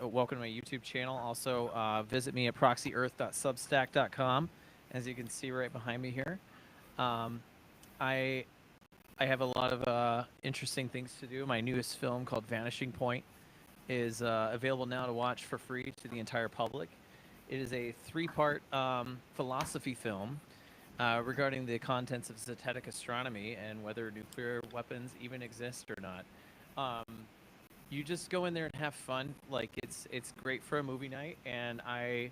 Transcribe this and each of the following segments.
welcome to my YouTube channel. Also, visit me at proxyearth.substack.com, as you can see right behind me here. Um, I I have a lot of interesting things to do. My newest film called Vanishing Point is available now to watch for free to the entire public. It is a three-part philosophy film regarding the contents of zetetic astronomy and whether nuclear weapons even exist or not. Um, you just go in there and have fun. Like it's great for a movie night, and I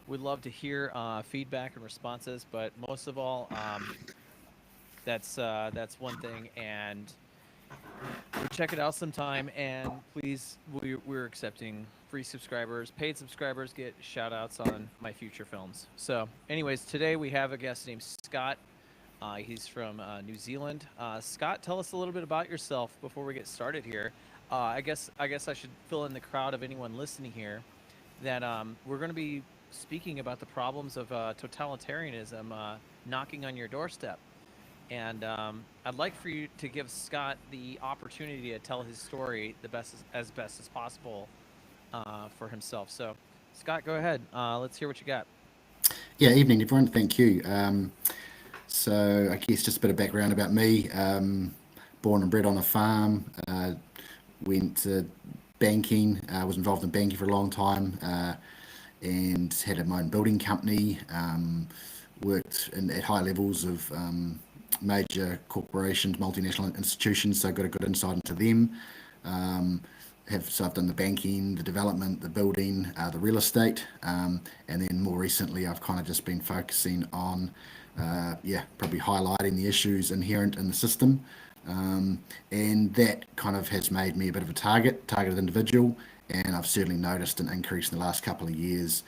would love to hear feedback and responses. But most of all, that's one thing, and check it out sometime. And please, we're accepting free subscribers. Paid subscribers get shout outs on my future films. So anyways, today we have a guest named Scott. He's from New Zealand. Scott, tell us a little bit about yourself before we get started here. I guess I should fill in the crowd of anyone listening here that we're going to be speaking about the problems of totalitarianism knocking on your doorstep. And I'd like for you to give Scott the opportunity to tell his story the as best as possible for himself. So, Scott, go ahead. Let's hear what you got. Yeah, evening everyone. Thank you. So I guess just a bit of background about me. Born and bred on a farm. Went to banking. Was involved in banking for a long time, and had my own building company. Worked at high levels of major corporations, multinational institutions. So got a good insight into them. Um, so I've done the banking, the development, the building, the real estate, and then more recently I've kind of just been focusing on, probably highlighting the issues inherent in the system, and that kind of has made me a bit of a targeted individual, and I've certainly noticed an increase in the last couple of years.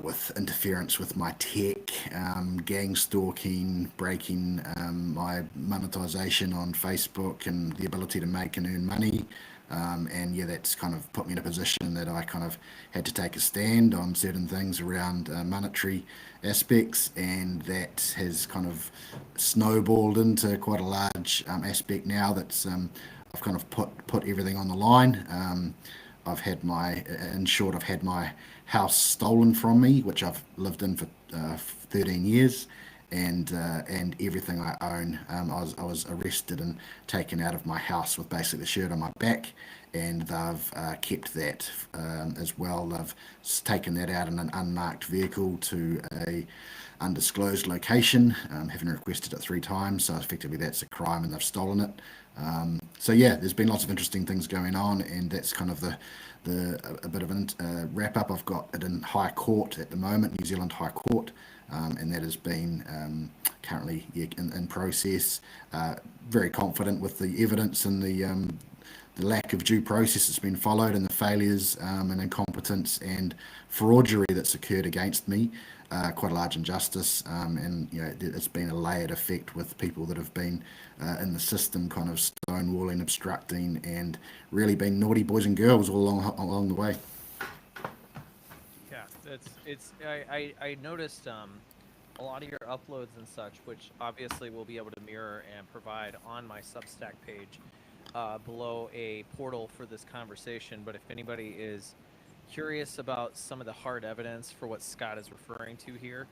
With interference with my tech, gang stalking, breaking my monetization on Facebook, and the ability to make and earn money. And yeah, that's kind of put me in a position that I kind of had to take a stand on certain things around monetary aspects, and that has kind of snowballed into quite a large aspect now. That's I've kind of put everything on the line. In short, I've had my house stolen from me, which I've lived in for 13 years, and everything I own. I was arrested and taken out of my house with basically the shirt on my back, and they've kept that as well. They've taken that out in an unmarked vehicle to a undisclosed location, having requested it 3 times. So effectively, that's a crime, and they've stolen it. So yeah, there's been lots of interesting things going on, and that's kind of a bit of a wrap up. I've got it in High Court at the moment, New Zealand High Court, and that has been currently in process. Very confident with the evidence and the lack of due process that's been followed, and the failures and incompetence and fraudery that's occurred against me. Quite a large injustice, and it's been a layered effect with people that have been in the system, kind of stonewalling, obstructing, and really being naughty boys and girls all along the way. Yeah, I noticed a lot of your uploads and such, which obviously we'll be able to mirror and provide on my Substack page below a portal for this conversation. But if anybody is curious about some of the hard evidence for what Scott is referring to here,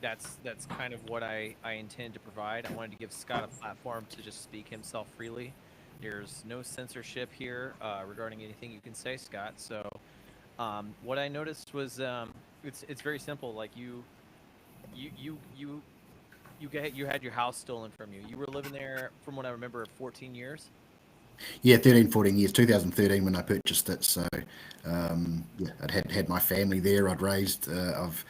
that's kind of what I intend to provide. I wanted to give Scott a platform to just speak himself freely. There's no censorship here regarding anything you can say, Scott. So what I noticed was it's very simple. Like you you you you had your house stolen from you. You were living there, from what I remember, 14 years. Yeah, 13, 14 years, 2013 when I purchased it. So yeah, I'd had my family there. I've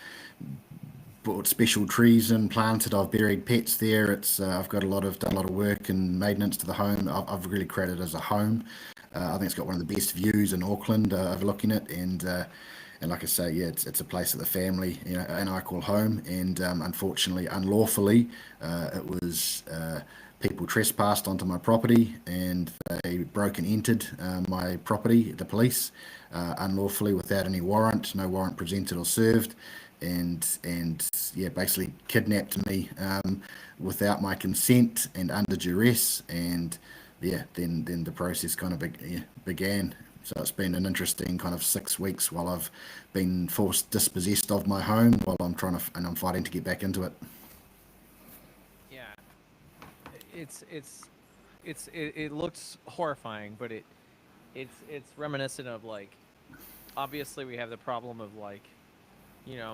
bought special trees and planted. I've buried pets there. I've got done a lot of work and maintenance to the home. I've really created it as a home. I think it's got one of the best views in Auckland, overlooking it, and like I say, yeah, it's a place that the family, and I call home. And unfortunately, unlawfully, it was people trespassed onto my property, and they broke and entered my property, the police, unlawfully, without any warrant, no warrant presented or served, and yeah, basically kidnapped me without my consent and under duress. And yeah, then the process kind of began. So it's been an interesting kind of 6 weeks while I've been forced dispossessed of my home while I'm and I'm fighting to get back into it. Yeah, it looks horrifying, but it's reminiscent of like, obviously we have the problem of like,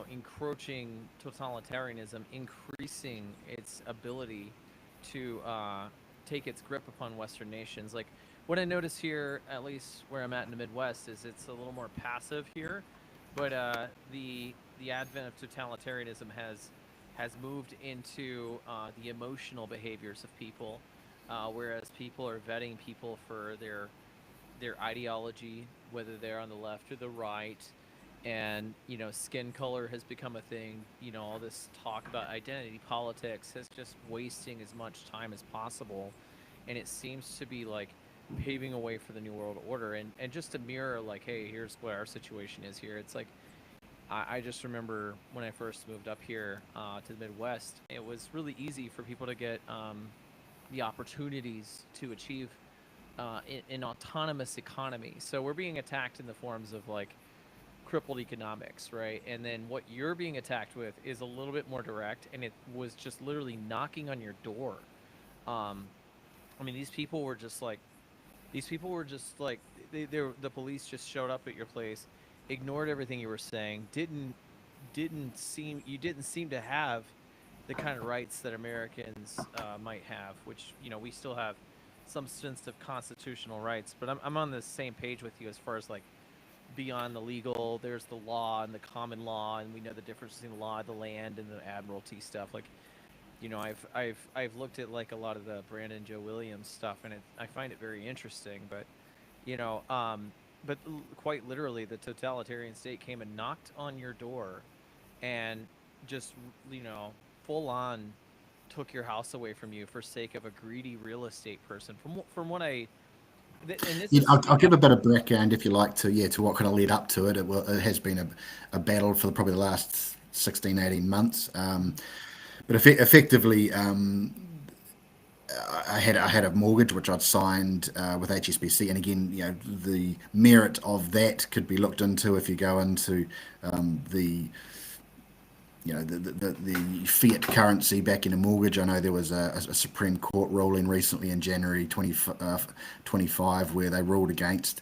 encroaching totalitarianism increasing its ability to take its grip upon Western nations. Like, what I notice here, at least where I'm at in the Midwest, is it's a little more passive here, but the advent of totalitarianism has moved into the emotional behaviors of people, whereas people are vetting people for their ideology, whether they're on the left or the right. And skin color has become a thing. All this talk about identity politics is just wasting as much time as possible, and it seems to be like paving a way for the new world order. And just to mirror, like, hey, here's what our situation is here. It's like, I just remember when I first moved up here to the Midwest, it was really easy for people to get the opportunities to achieve an autonomous economy. So we're being attacked in the forms of like crippled economics, right? And then what you're being attacked with is a little bit more direct, and it was just literally knocking on your door. I mean, these people were just like, the police just showed up at your place, ignored everything you were saying, you didn't seem to have the kind of rights that Americans might have, which we still have some sense of constitutional rights. But I'm on the same page with you as far as like, beyond the legal, there's the law and the common law, and we know the difference between the law of the land and the admiralty stuff. Like, I've looked at like a lot of the Brandon Joe Williams stuff, and I find it very interesting. But quite literally, the totalitarian state came and knocked on your door, and just full on took your house away from you for sake of a greedy real estate person. From what I and this Yeah, is I'll give a bit of background if you like to what kind of led up to it. It has been a battle for probably the last 16, 18 months. But effectively, I had a mortgage which I'd signed with HSBC, and again, the merit of that could be looked into if you go into the the fiat currency back in a mortgage. I know there was a Supreme Court ruling recently in January 2025 where they ruled against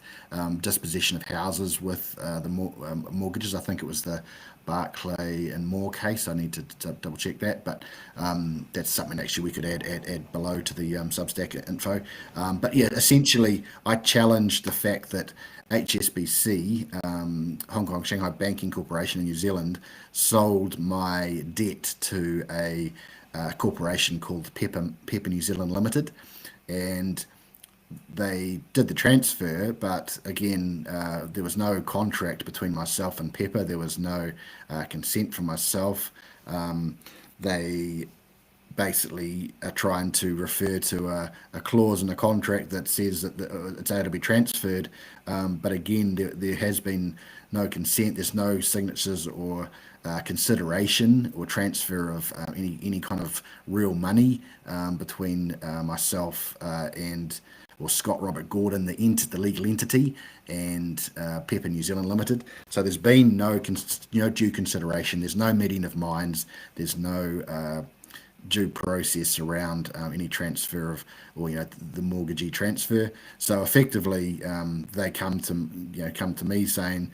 dispossession of houses with the mortgages. I think it was the Barclay and Moore case. I need to double check that, but that's something actually we could add below to the Substack info. But yeah, essentially, I challenged the fact that HSBC, Hong Kong Shanghai Banking Corporation in New Zealand, sold my debt to a corporation called Pepper New Zealand Limited, and they did the transfer, but again, there was no contract between myself and Pepper. There was no consent from myself. They basically are trying to refer to a clause in a contract that says that it's able to be transferred. But again, there has been no consent. There's no signatures or consideration or transfer of any kind of real money between myself and Scott Robert Gordon, the legal entity, and Pepper New Zealand Limited. So there's been no due consideration. There's no meeting of minds. There's no due process around any transfer of, or the mortgagee transfer. So effectively, they come to me saying,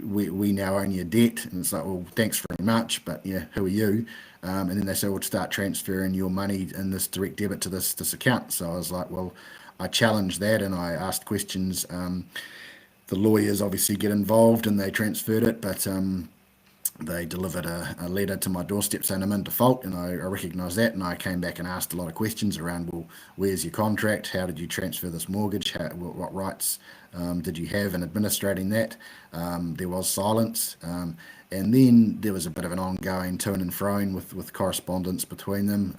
we now own your debt, and it's like, well, thanks very much, but who are you? And then they say, well, start transferring your money in this direct debit to this account. So I was like, well, I challenged that, and I asked questions. The lawyers obviously get involved, and they transferred it, but they delivered a letter to my doorstep saying I'm in default, and I recognised that, and I came back and asked a lot of questions around, well, where's your contract? How did you transfer this mortgage? What rights did you have in administrating that? There was silence, and then there was a bit of an ongoing to-ing and fro-ing with correspondence between them,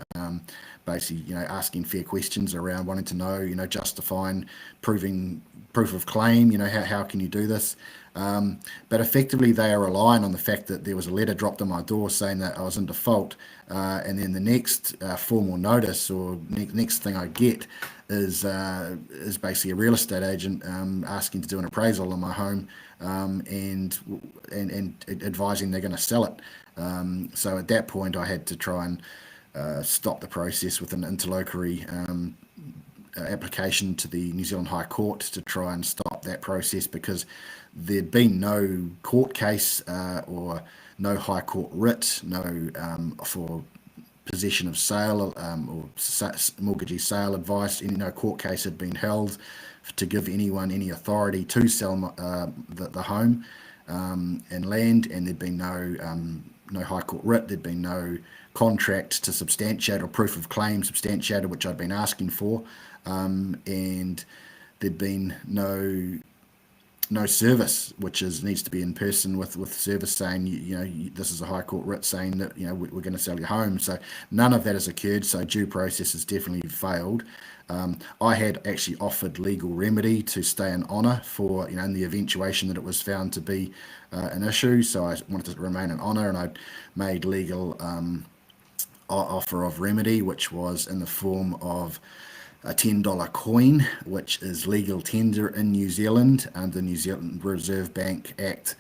basically, asking fair questions around wanting to know, justifying, proving proof of claim, how can you do this? But effectively, they are relying on the fact that there was a letter dropped on my door saying that I was in default, and then the next formal notice or next thing I get is basically a real estate agent asking to do an appraisal on my home, and advising they're going to sell it. So at that point, I had to try and stop the process with an interlocutory application to the New Zealand High Court to try and stop that process, because there'd been no court case or no High Court writ, no for possession of sale or mortgagee sale advice. No court case had been held to give anyone any authority to sell the home and land, and there'd been no High Court writ. There'd been no contract to substantiate, or proof of claim substantiated, which I'd been asking for, and there'd been no service, which needs to be in person with service saying, this is a High Court writ saying that, we're going to sell your home. So none of that has occurred. So due process has definitely failed. I had actually offered legal remedy to stay in honour for, in the eventuation that it was found to be an issue. So I wanted to remain in honour, and I made legal offer of remedy, which was in the form of a $10 coin, which is legal tender in New Zealand under New Zealand Reserve Bank Act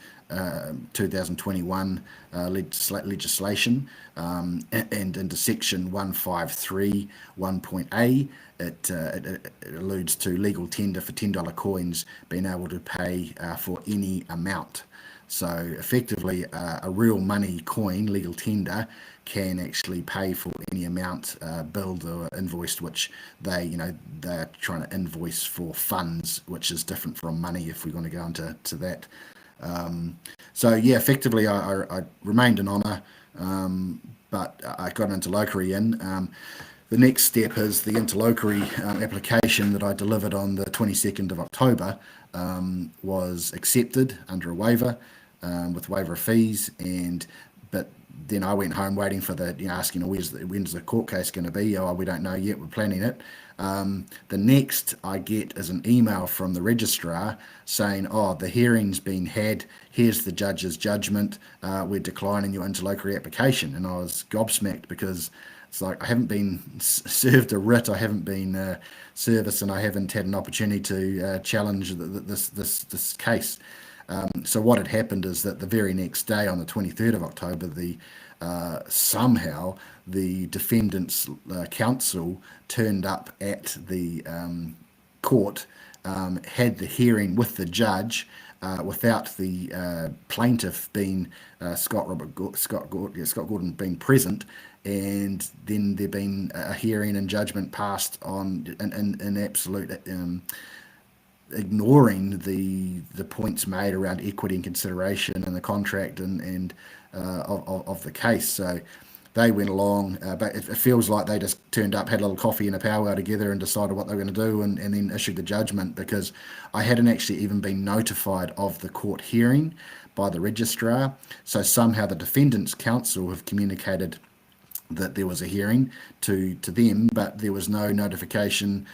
2021 legislation, and into section 153 1.a, it alludes to legal tender for $10 coins being able to pay for any amount. So effectively, a real money coin, legal tender, can actually pay for any amount billed or invoiced, which they're trying to invoice for funds, which is different from money if we're going to go into that. So yeah, effectively I remained in honour, but I got an interlocutory in. The next step is the interlocutory application that I delivered on the 22nd of October was accepted under a waiver, with waiver of fees, but then I went home waiting for asking, when's the court case going to be? Oh, we don't know yet, we're planning it. The next I get is an email from the registrar saying, the hearing's been had, here's the judge's judgment, we're declining your interlocutory application. And I was gobsmacked, because it's like I haven't been served a writ, I haven't been serviced, and I haven't had an opportunity to challenge this case. So what had happened is that the very next day, on the 23rd of October, somehow the defendant's counsel turned up at the court, had the hearing with the judge without the plaintiff being Scott Gordon being present, and then there been a hearing and judgment passed on in absolute ignoring the points made around equity and consideration and the contract and of the case. So they went along, but it feels like they just turned up, had a little coffee and a powwow together, and decided what they were going to do, and then issued the judgment, because I hadn't actually even been notified of the court hearing by the registrar. So somehow the defendant's counsel have communicated that there was a hearing to them, but there was no notification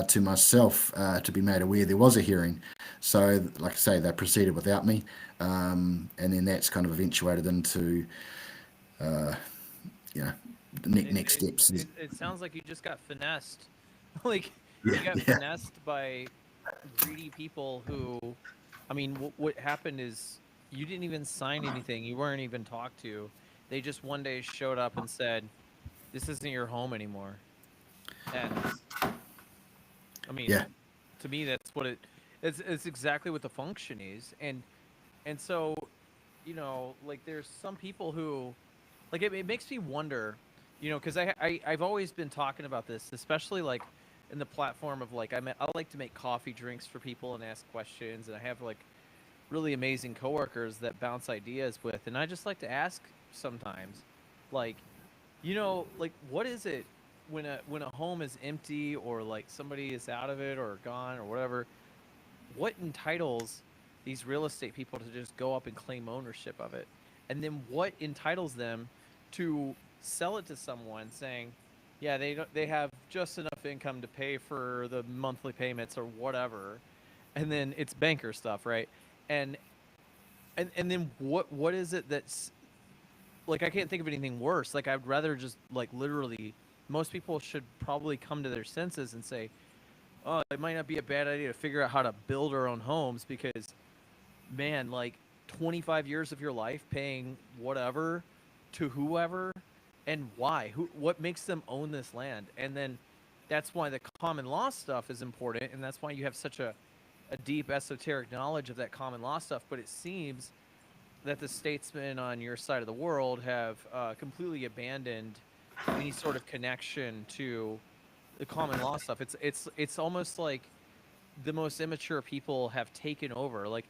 to myself to be made aware there was a hearing. So, like I say, they proceeded without me, and then that's kind of eventuated into, next steps. It sounds like you just got finessed. Like, you got finessed by greedy people who, I mean, what happened is you didn't even sign anything. You weren't even talked to. They just one day showed up and said, "This isn't your home anymore." And I mean, to me, that's what it's exactly what the function is. And so, like, there's some people who, like, it makes me wonder, because I've always been talking about this, especially like in the platform of like I like to make coffee drinks for people and ask questions, and I have like really amazing coworkers that bounce ideas with, and I just like to ask sometimes, like, like, what is it when a home is empty, or like somebody is out of it or gone or whatever? What entitles these real estate people to just go up and claim ownership of it? And then what entitles them to sell it to someone saying, yeah, they have just enough income to pay for the monthly payments or whatever, and then it's banker stuff, right? And then what is it that's, like, I can't think of anything worse. Like, I'd rather just, like, literally, most people should probably come to their senses and say, it might not be a bad idea to figure out how to build our own homes because, man, like 25 years of your life paying whatever to whoever and why? What makes them own this land? And then that's why the common law stuff is important, and that's why you have such a deep esoteric knowledge of that common law stuff. But it seems that the statesmen on your side of the world have completely abandoned any sort of connection to the common law stuff. It's almost like the most immature people have taken over. Like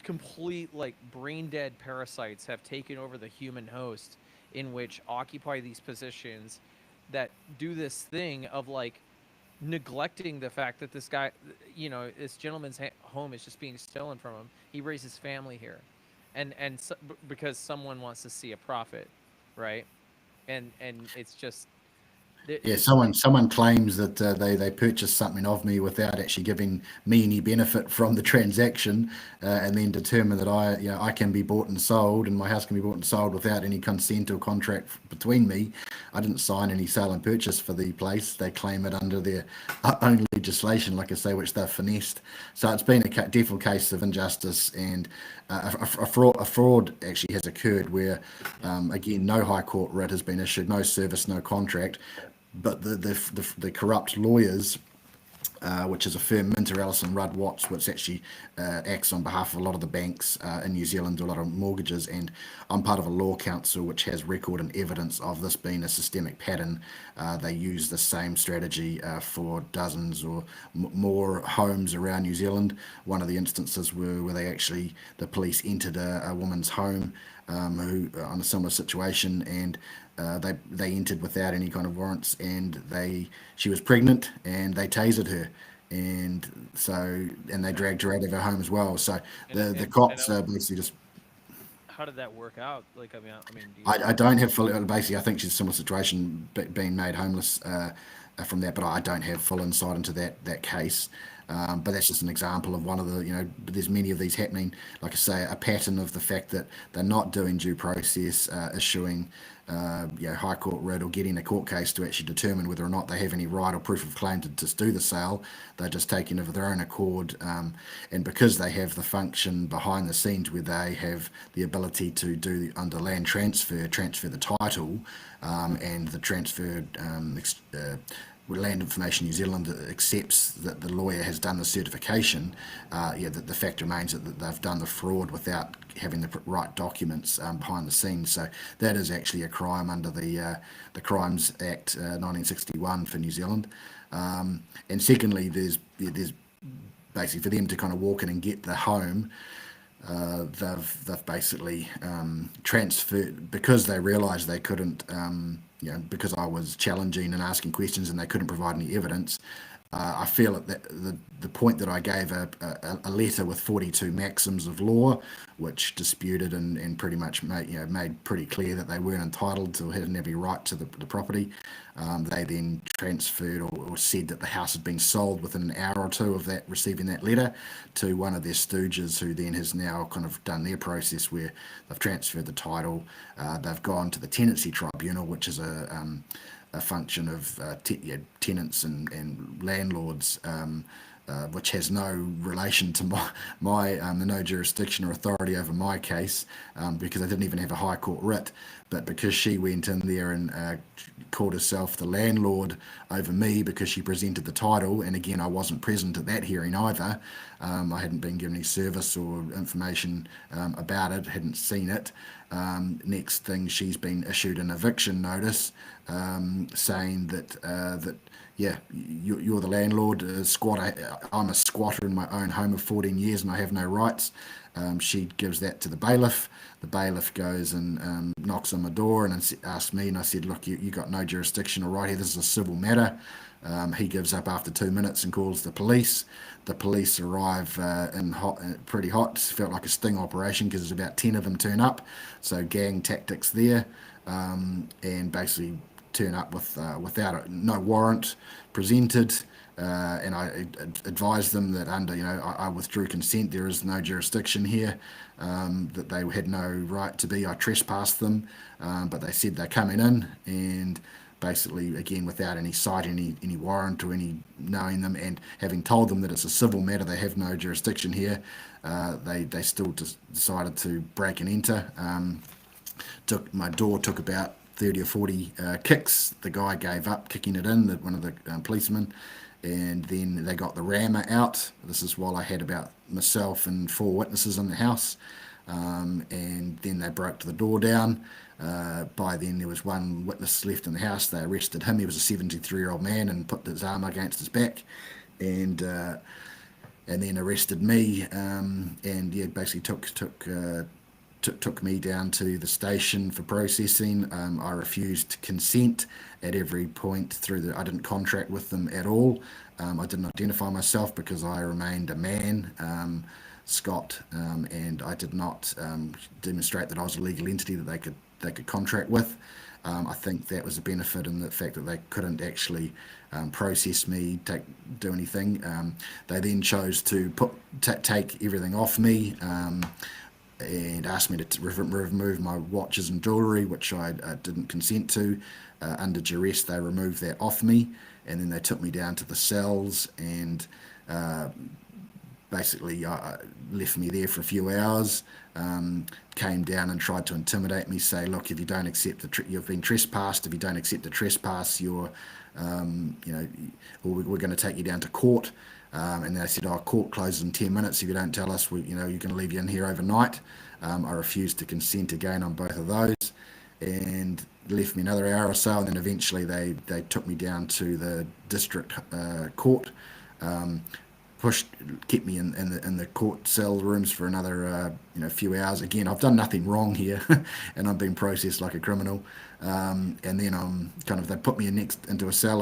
complete like brain dead parasites have taken over the human host, in which occupy these positions that do this thing of like neglecting the fact that this guy, this gentleman's home is just being stolen from him. He raised his family here, and so, because someone wants to see a profit, right? And it's just Yeah, it, someone claims that they purchased something of me without actually giving me any benefit from the transaction, and then determine that I can be bought and sold, and my house can be bought and sold without any consent or contract between me. I didn't sign any sale and purchase for the place. They claim it under their own legislation, like I say, which they've finessed. So it's been a definite case of injustice, and a fraud actually has occurred where, again, no high court writ has been issued, no service, no contract, but the corrupt lawyers, which is a firm, Minter Ellison Rudd Watts, which actually acts on behalf of a lot of the banks in New Zealand, a lot of mortgages, and I'm part of a law council which has record and evidence of this being a systemic pattern. They use the same strategy for dozens or more homes around New Zealand. One of the instances where the police entered a woman's home who on a similar situation, and they entered without any kind of warrants, and she was pregnant, and they tasered her, and they dragged her out of her home as well. So the cops are basically just. how did that work out? Like, I mean, do you I know? don't have full. Basically, I think she's a similar situation, being made homeless from that. But I don't have full insight into that case. But that's just an example of one of the. There's many of these happening. Like I say, a pattern of the fact that they're not doing due process, issuing high court writ or getting a court case to actually determine whether or not they have any right or proof of claim to just do the sale. They're just taking it of their own accord, and because they have the function behind the scenes where they have the ability to do under land transfer the title, and the transferred Land Information New Zealand accepts that the lawyer has done the certification. The fact remains that they've done the fraud without having the right documents behind the scenes. So that is actually a crime under the Crimes Act 1961 for New Zealand. And secondly, there's basically for them to kind of walk in and get the home. They've basically transferred, because they realised they couldn't, because I was challenging and asking questions and they couldn't provide any evidence. I feel that the point that I gave a letter with 42 maxims of law, which disputed and pretty much made pretty clear that they weren't entitled to, hadn't have any right to the property. They then transferred or said that the house had been sold within an hour or two of that receiving that letter to one of their stooges, who then has now kind of done their process where they've transferred the title. They've gone to the tenancy tribunal, which is a function of tenants and landlords, which has no relation to no jurisdiction or authority over my case, because I didn't even have a high court writ. But because she went in there and called herself the landlord over me because she presented the title, and again, I wasn't present at that hearing either. I hadn't been given any service or information about it, hadn't seen it. Next thing, she's been issued an eviction notice, saying that you're the landlord, squatter. I'm a squatter in my own home of 14 years and I have no rights. She gives that to the bailiff. The bailiff goes and knocks on my door and asks me, and I said, look, you got no jurisdiction or right here. This is a civil matter. He gives up after 2 minutes and calls the police. The police arrive pretty hot. Felt like a sting operation because there's about 10 of them turn up. So gang tactics there, and basically turn up without no warrant presented. And I advised them that I withdrew consent. There is no jurisdiction here, that they had no right to be. I trespassed them, but they said they're coming in, and basically, again, without any citing any warrant or any knowing them, and having told them that it's a civil matter, they have no jurisdiction here. They still decided to break and enter. My door took about 30 or 40 kicks. The guy gave up kicking it in, one of the policemen, and then they got the rammer out. This is while I had about myself and 4 witnesses in the house, and then they broke the door down. By then there was 1 witness left in the house. They arrested him. He was a 73-year-old man, and put his arm against his back, and then arrested me, and yeah, basically took me down to the station for processing. I refused consent at every point through I didn't contract with them at all. I didn't identify myself because I remained a man, Scott, and I did not demonstrate that I was a legal entity that they could contract with. I think that was a benefit in the fact that they couldn't actually process me, do anything. They then chose to take everything off me, and asked me to remove my watches and jewellery, which I didn't consent to. Under duress, they removed that off me, and then they took me down to the cells and basically left me there for a few hours. Came down and tried to intimidate me, say, look, if you don't accept you've been trespassed. If you don't accept the trespass, you're, we're going to take you down to court. And they said, court closes in 10 minutes. If you don't tell us, you're going to leave you in here overnight. I refused to consent again on both of those, and left me another hour or so. And then eventually they took me down to the district court, kept me in the court cell rooms for another few hours. Again, I've done nothing wrong here, and I'm being processed like a criminal. And then they put me into a cell,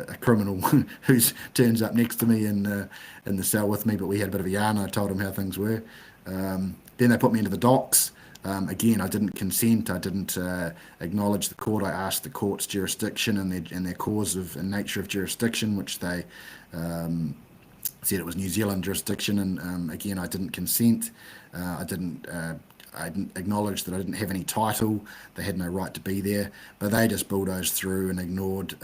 a criminal who turns up next to me in the cell with me. But we had a bit of a yarn. I told him how things were. Then they put me into the docks. Again, I didn't consent. I didn't acknowledge the court. I asked the court's jurisdiction and their cause and nature of jurisdiction, which they said it was New Zealand jurisdiction. And again, I didn't consent. I didn't acknowledge that I didn't have any title. They had no right to be there, but they just bulldozed through and ignored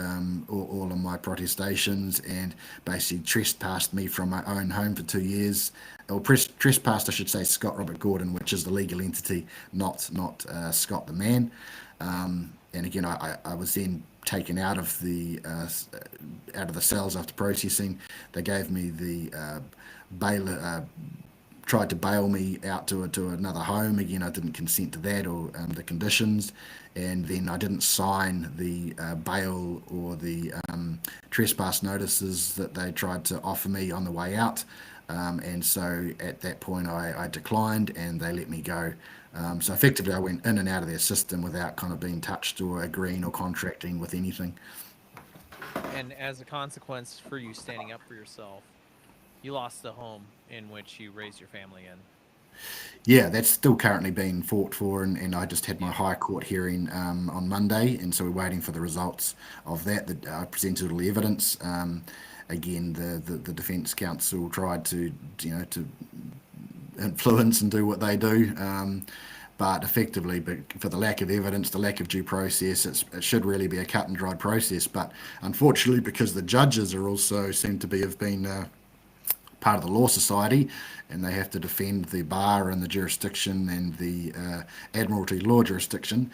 all of my protestations, and basically trespassed me from my own home for 2 years. Or trespassed, I should say, Scott Robert Gordon, which is the legal entity, not Scott the man. And again, I was then taken out of the cells after processing. They gave me the bail. Tried to bail me out to another home. Again, I didn't consent to that or the conditions, and then I didn't sign the bail or the trespass notices that they tried to offer me on the way out, and so at that point I declined, and they let me go. So effectively I went in and out of their system without kind of being touched or agreeing or contracting with anything. And as a consequence for you standing up for yourself, you lost the home in which you raised your family in. Yeah, that's still currently being fought for, and I just had my High Court hearing on Monday, and so we're waiting for the results of that. I presented all the evidence. Again, the Defence Counsel tried to influence and do what they do, but effectively, for the lack of evidence, the lack of due process, it should really be a cut and dried process. But unfortunately, because the judges are also seem to have been part of the Law Society, and they have to defend the bar and the jurisdiction and the Admiralty law jurisdiction,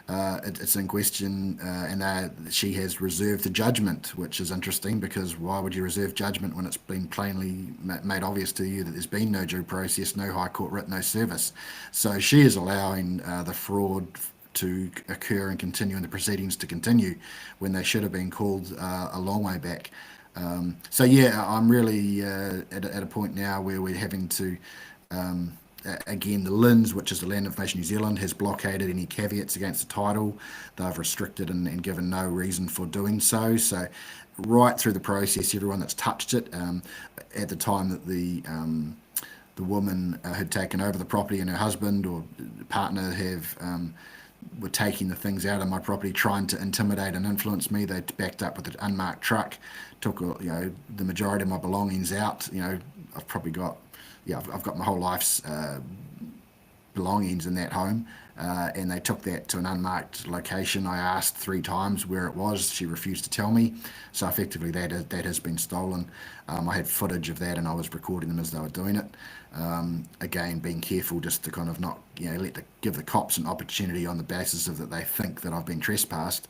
it's in question, and she has reserved the judgment, which is interesting, because why would you reserve judgment when it's been plainly made obvious to you that there's been no due process, no High Court writ, no service? So she is allowing the fraud to occur and continue, and the proceedings to continue, when they should have been called a long way back. So yeah, I'm really at a point now where we're having to, again, the LINZ, which is the Land Information New Zealand, has blockaded any caveats against the title. They've restricted and given no reason for doing so. So right through the process, everyone that's touched it, at the time that the woman had taken over the property, and her husband or partner were taking the things out of my property, trying to intimidate and influence me. They backed up with an unmarked truck, took the majority of my belongings out. I've probably got I've got my whole life's belongings in that home, and they took that to an unmarked location. I asked 3 times where it was. She refused to tell me. So effectively, that has been stolen. I had footage of that, and I was recording them as they were doing it. Again, being careful just to kind of not, give the cops an opportunity on the basis of that they think that I've been trespassed.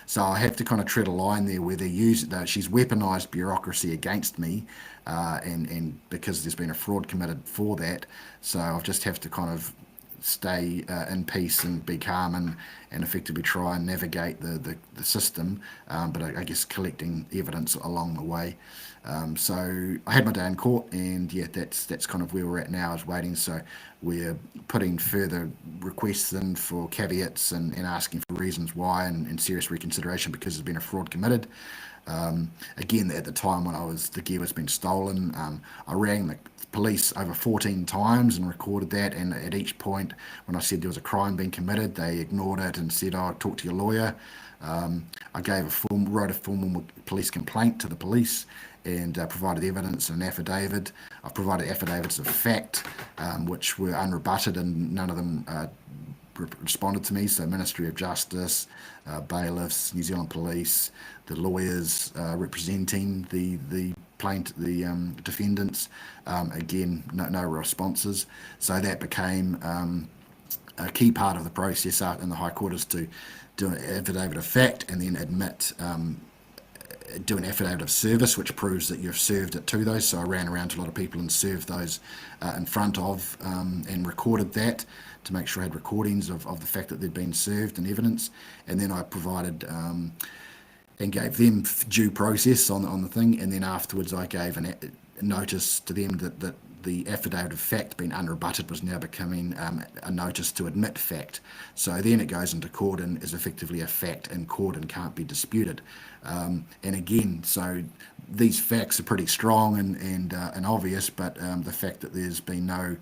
So I have to kind of tread a line there where she's weaponised bureaucracy against me, and because there's been a fraud committed for that. So I just have to kind of stay in peace and be calm, and effectively try and navigate the system, but I guess collecting evidence along the way. So I had my day in court, and yeah, that's kind of where we're at now, is waiting. So we're putting further requests in for caveats, and asking for reasons why, and serious reconsideration because there's been a fraud committed. Again, at the time when the gear was being stolen, I rang the police over 14 times and recorded that. And at each point, when I said there was a crime being committed, they ignored it and said, "Oh, talk to your lawyer." I wrote a formal police complaint to the police, and provided evidence and an affidavit. I've provided affidavits of fact, which were unrebutted, and none of them responded to me. So Ministry of Justice, bailiffs, New Zealand Police, the lawyers representing the defendants, again, no responses. So that became a key part of the process in the High Court, is to do an affidavit of fact and then do an affidavit of service, which proves that you've served it to those. So I ran around to a lot of people and served those in front of, and recorded that to make sure I had recordings of the fact that they'd been served and evidence. And then I provided and gave them due process on the thing. And then afterwards I gave a notice to them that the affidavit of fact, being unrebutted, was now becoming a notice to admit fact. So then it goes into court and is effectively a fact in court and can't be disputed. And again, so these facts are pretty strong and obvious, but the fact that there's been no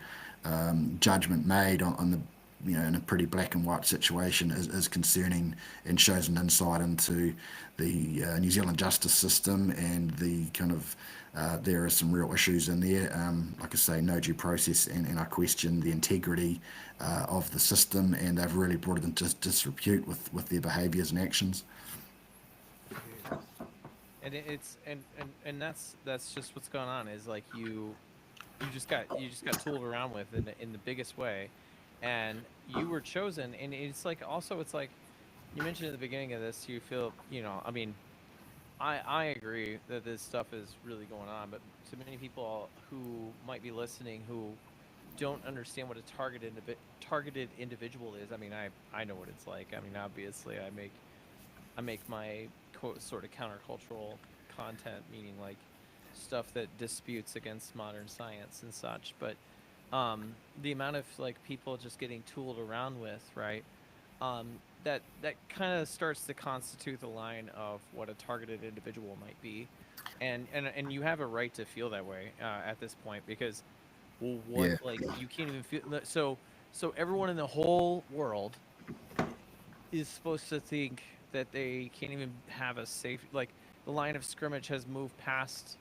judgment made on the in a pretty black and white situation is concerning, and shows an insight into the New Zealand justice system, and the kind of there are some real issues in there. Like I say, no due process, and I question the integrity of the system, and they've really brought it into disrepute with their behaviours and actions. And that's just what's going on, is like you just got tooled around with in the biggest way, and you were chosen. And it's like, also, it's like you mentioned at the beginning of this, you feel, I mean, I agree that this stuff is really going on, but to many people who might be listening who don't understand what a targeted individual is, I mean, I know what it's like. I mean, obviously, I make my sort of countercultural content, meaning like stuff that disputes against modern science and such. But the amount of like people just getting tooled around with, right? That kind of starts to constitute the line of what a targeted individual might be, and you have a right to feel that way at this point, because, well, what, Yeah, like, you can't even feel so everyone in the whole world is supposed to think that they can't even have a safe, like, the line of scrimmage has moved past,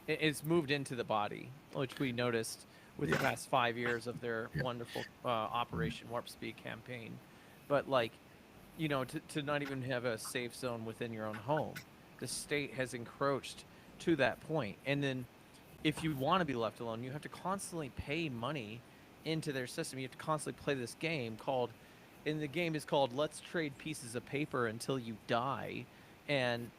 it's moved into the body, which we noticed with the yeah, past 5 years of their yeah, wonderful Operation Warp Speed campaign. But like, to not even have a safe zone within your own home, the state has encroached to that point. And then if you want to be left alone, you have to constantly pay money into their system. You have to constantly play this game called, and the game is called "Let's Trade Pieces of Paper Until You Die." And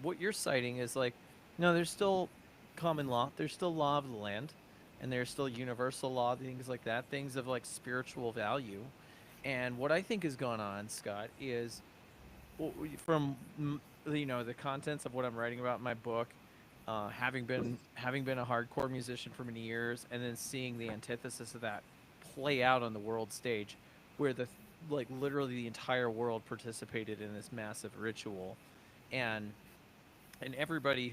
what you're citing is like, no, there's still common law, there's still law of the land, and there's still universal law, things like that, things of like spiritual value. And what I think is going on, Scott, is, from the contents of what I'm writing about in my book, having been a hardcore musician for many years, and then seeing the antithesis of that play out on the world stage, where like literally the entire world participated in this massive ritual, and everybody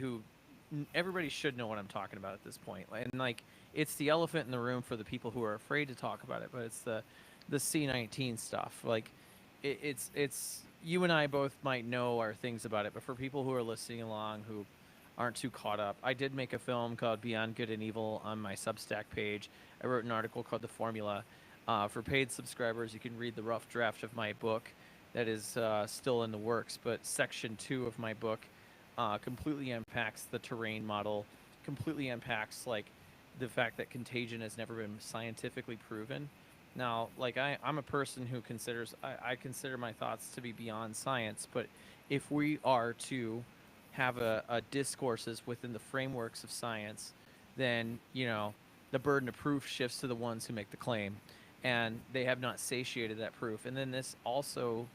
should know what I'm talking about at this point. And like, it's the elephant in the room for the people who are afraid to talk about it, but it's the C19 stuff. Like, it's you and I both might know our things about it, but for people who are listening along who aren't too caught up, I did make a film called Beyond Good and Evil on my Substack page. I wrote an article called The Formula. For paid subscribers, you can read the rough draft of my book that is still in the works, but section 2 of my book completely unpacks the terrain model, completely unpacks like the fact that contagion has never been scientifically proven. Now, like I'm a person who I consider my thoughts to be beyond science, but if we are to have a discourses within the frameworks of science, then the burden of proof shifts to the ones who make the claim, and they have not satiated that proof. And then this also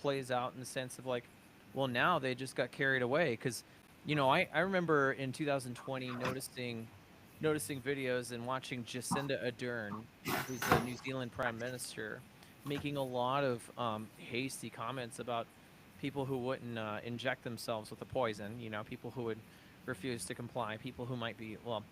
plays out in the sense of like, well, now they just got carried away because, I remember in 2020 noticing videos and watching Jacinda Ardern, who's the New Zealand Prime Minister, making a lot of hasty comments about people who wouldn't inject themselves with a poison. People who would refuse to comply, people who might be, well,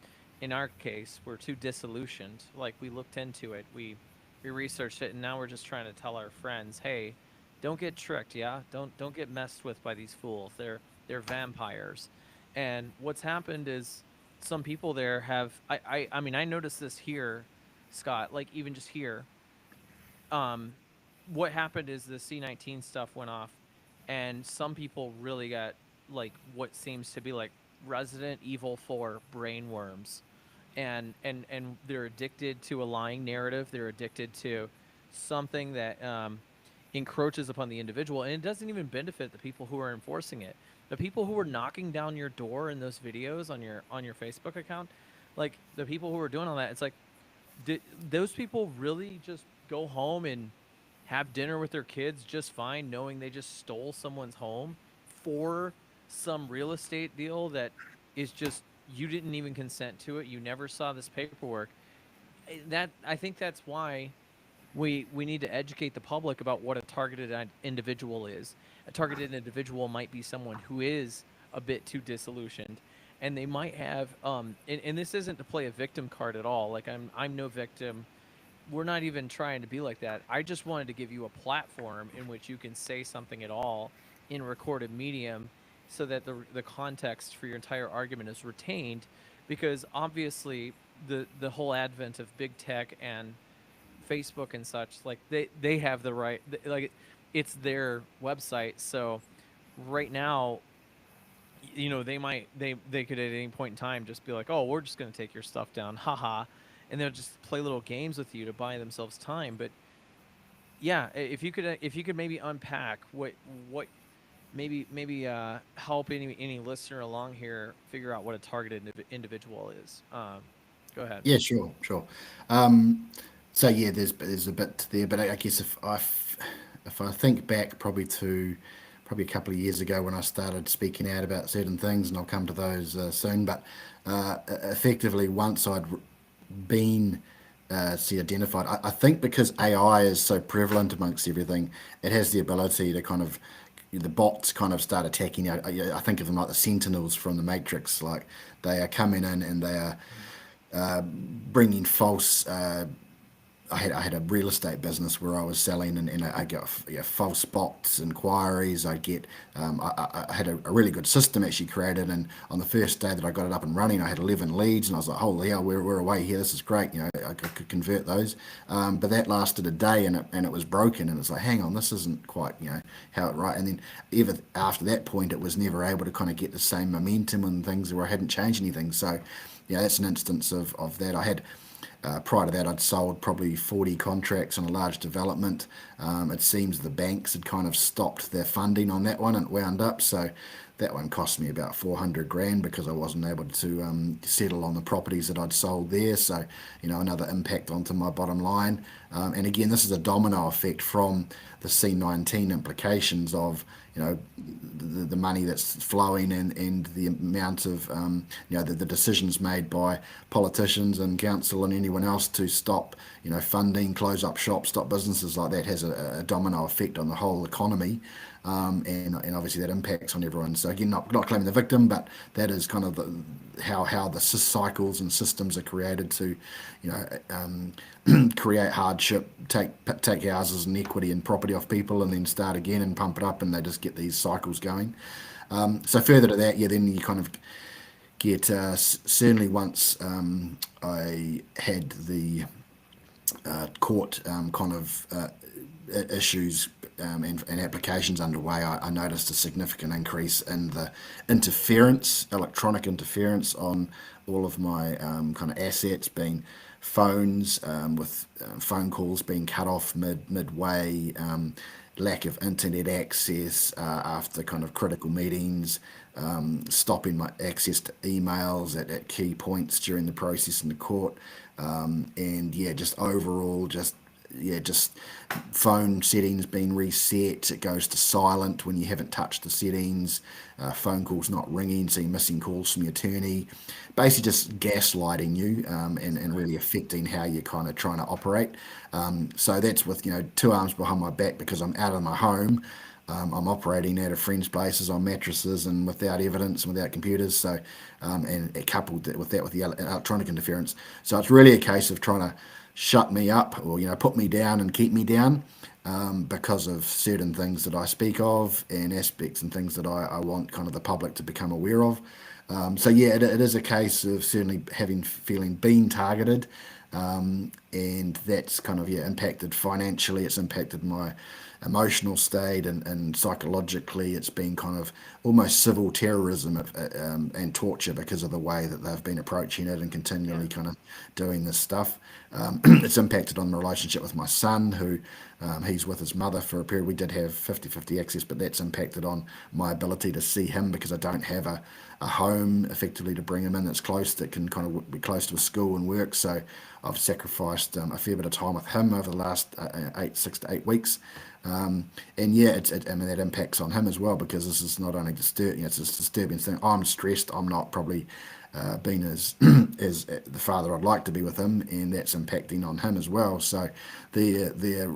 in our case, we're too disillusioned. Like, we looked into it, we researched it, and now we're just trying to tell our friends, hey, don't get tricked, yeah? Don't get messed with by these fools. They're vampires. And what's happened is some people there have I mean, I noticed this here, Scott, like even just here. Um what happened is the C19 stuff went off, and some people really got like what seems to be like Resident Evil 4 brain worms, and they're addicted to a lying narrative. They're addicted to something that encroaches upon the individual, and it doesn't even benefit the people who are enforcing it. The people who are knocking down your door in those videos on your Facebook account, like the people who are doing all that, it's like, did those people really just go home and have dinner with their kids just fine, knowing they just stole someone's home for some real estate deal that is just, you didn't even consent to it, you never saw this paperwork? That, I think that's why we need to educate the public about what a targeted individual is. A targeted individual might be someone who is a bit too disillusioned, and they might have and this isn't to play a victim card at all. Like, I'm no victim. We're not even trying to be like that. I just wanted to give you a platform in which you can say something at all in recorded medium, so that the context for your entire argument is retained, because obviously the whole advent of big tech and Facebook and such, like they have the right, like it's their website. So right now, they could at any point in time just be like, oh, we're just going to take your stuff down, haha, and they'll just play little games with you to buy themselves time. But yeah, if you could maybe unpack what maybe help any listener along here figure out what a targeted individual is. Go ahead. Yeah, sure. Um, so yeah, there's a bit there, but I guess if I think back probably a couple of years ago when I started speaking out about certain things, and I'll come to those soon. But effectively, once I'd been see identified, I think because AI is so prevalent amongst everything, it has the ability to kind of, the bots kind of start attacking. I think of them like the sentinels from the Matrix. Like, they are coming in and they are bringing false. I had a real estate business where I was selling, and I got, false bots inquiries. I had a really good system actually created, and on the first day that I got it up and running, I had 11 leads, and I was like, holy hell, we're away here. This is great. I could convert those, but that lasted a day, and it was broken, and it's like, hang on, this isn't quite how it right. And then even after that point, it was never able to kind of get the same momentum and things where I hadn't changed anything. So that's an instance of that. I had. Prior to that, I'd sold probably 40 contracts on a large development. It seems the banks had kind of stopped their funding on that one and it wound up. So that one cost me about 400 grand because I wasn't able to settle on the properties that I'd sold there. So, another impact onto my bottom line. And again, this is a domino effect from the C19 implications of, the money that's flowing, and the amount of, the decisions made by politicians and council and anyone else to stop, funding, close up shops, stop businesses like that, has a domino effect on the whole economy. And obviously that impacts on everyone. So again, not claiming the victim, but that is kind of how the cycles and systems are created to, create hardship, take houses and equity and property off people, and then start again and pump it up, and they just get these cycles going. So further to that, then you kind of get certainly once I had the court kind of issues and applications underway, I noticed a significant increase in the interference, electronic interference on all of my kind of assets, being phones, with phone calls being cut off midway, lack of internet access after kind of critical meetings, stopping my access to emails at key points during the process in the court, and yeah, just overall, just phone settings being reset. It goes to silent when you haven't touched the settings. Phone calls not ringing, so you're missing calls from your attorney. Basically, just gaslighting you, and really affecting how you're kind of trying to operate. So that's with two arms behind my back because I'm out of my home. I'm operating out of friends' places on mattresses and without evidence and without computers. So, and it coupled with that with the electronic interference. So it's really a case of trying to shut me up or put me down and keep me down, because of certain things that I speak of and aspects and things that I want kind of the public to become aware of. So yeah, it is a case of certainly feeling being targeted, and that's kind of impacted financially. It's impacted my emotional state, and psychologically it's been kind of almost civil terrorism, and torture because of the way that they've been approaching it and Yeah. continually kind of doing this stuff. It's impacted on the relationship with my son, who he's with his mother for a period. We did have 50-50 access, but that's impacted on my ability to see him because I don't have a home effectively to bring him in that's close, that can kind of be close to a school and work. So I've sacrificed a fair bit of time with him over the last 6 to 8 weeks. And yeah, I mean, that impacts on him as well, because this is not only disturbing, it's a disturbing thing. I'm stressed. I'm not probably being as as the father I'd like to be with him, and that's impacting on him as well. So their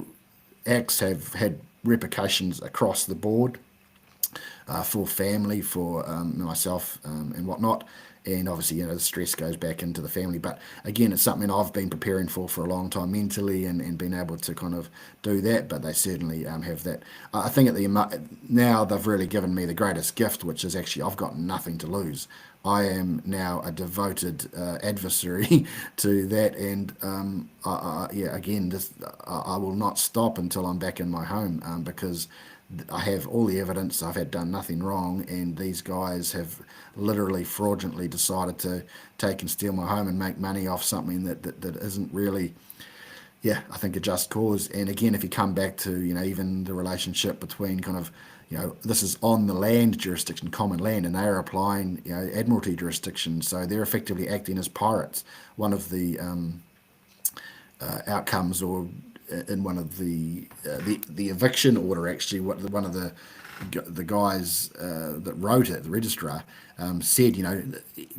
acts have had repercussions across the board, for family, for myself, and whatnot. And obviously, the stress goes back into the family. But again, it's something I've been preparing for a long time mentally, and been able to kind of do that. But they certainly have that. I think now they've really given me the greatest gift, which is actually I've got nothing to lose. I am now a devoted adversary to that, and yeah, again, I will not stop until I'm back in my home, because I have all the evidence. I've had done nothing wrong, and these guys have literally fraudulently decided to take and steal my home and make money off something that isn't really, yeah, I think a just cause. And again, if you come back to even the relationship between kind of this is on the land jurisdiction, common land, and they are applying admiralty jurisdiction, so they're effectively acting as pirates. One of the outcomes, or in one of the eviction order, actually, one of the guys that wrote it, the registrar, said,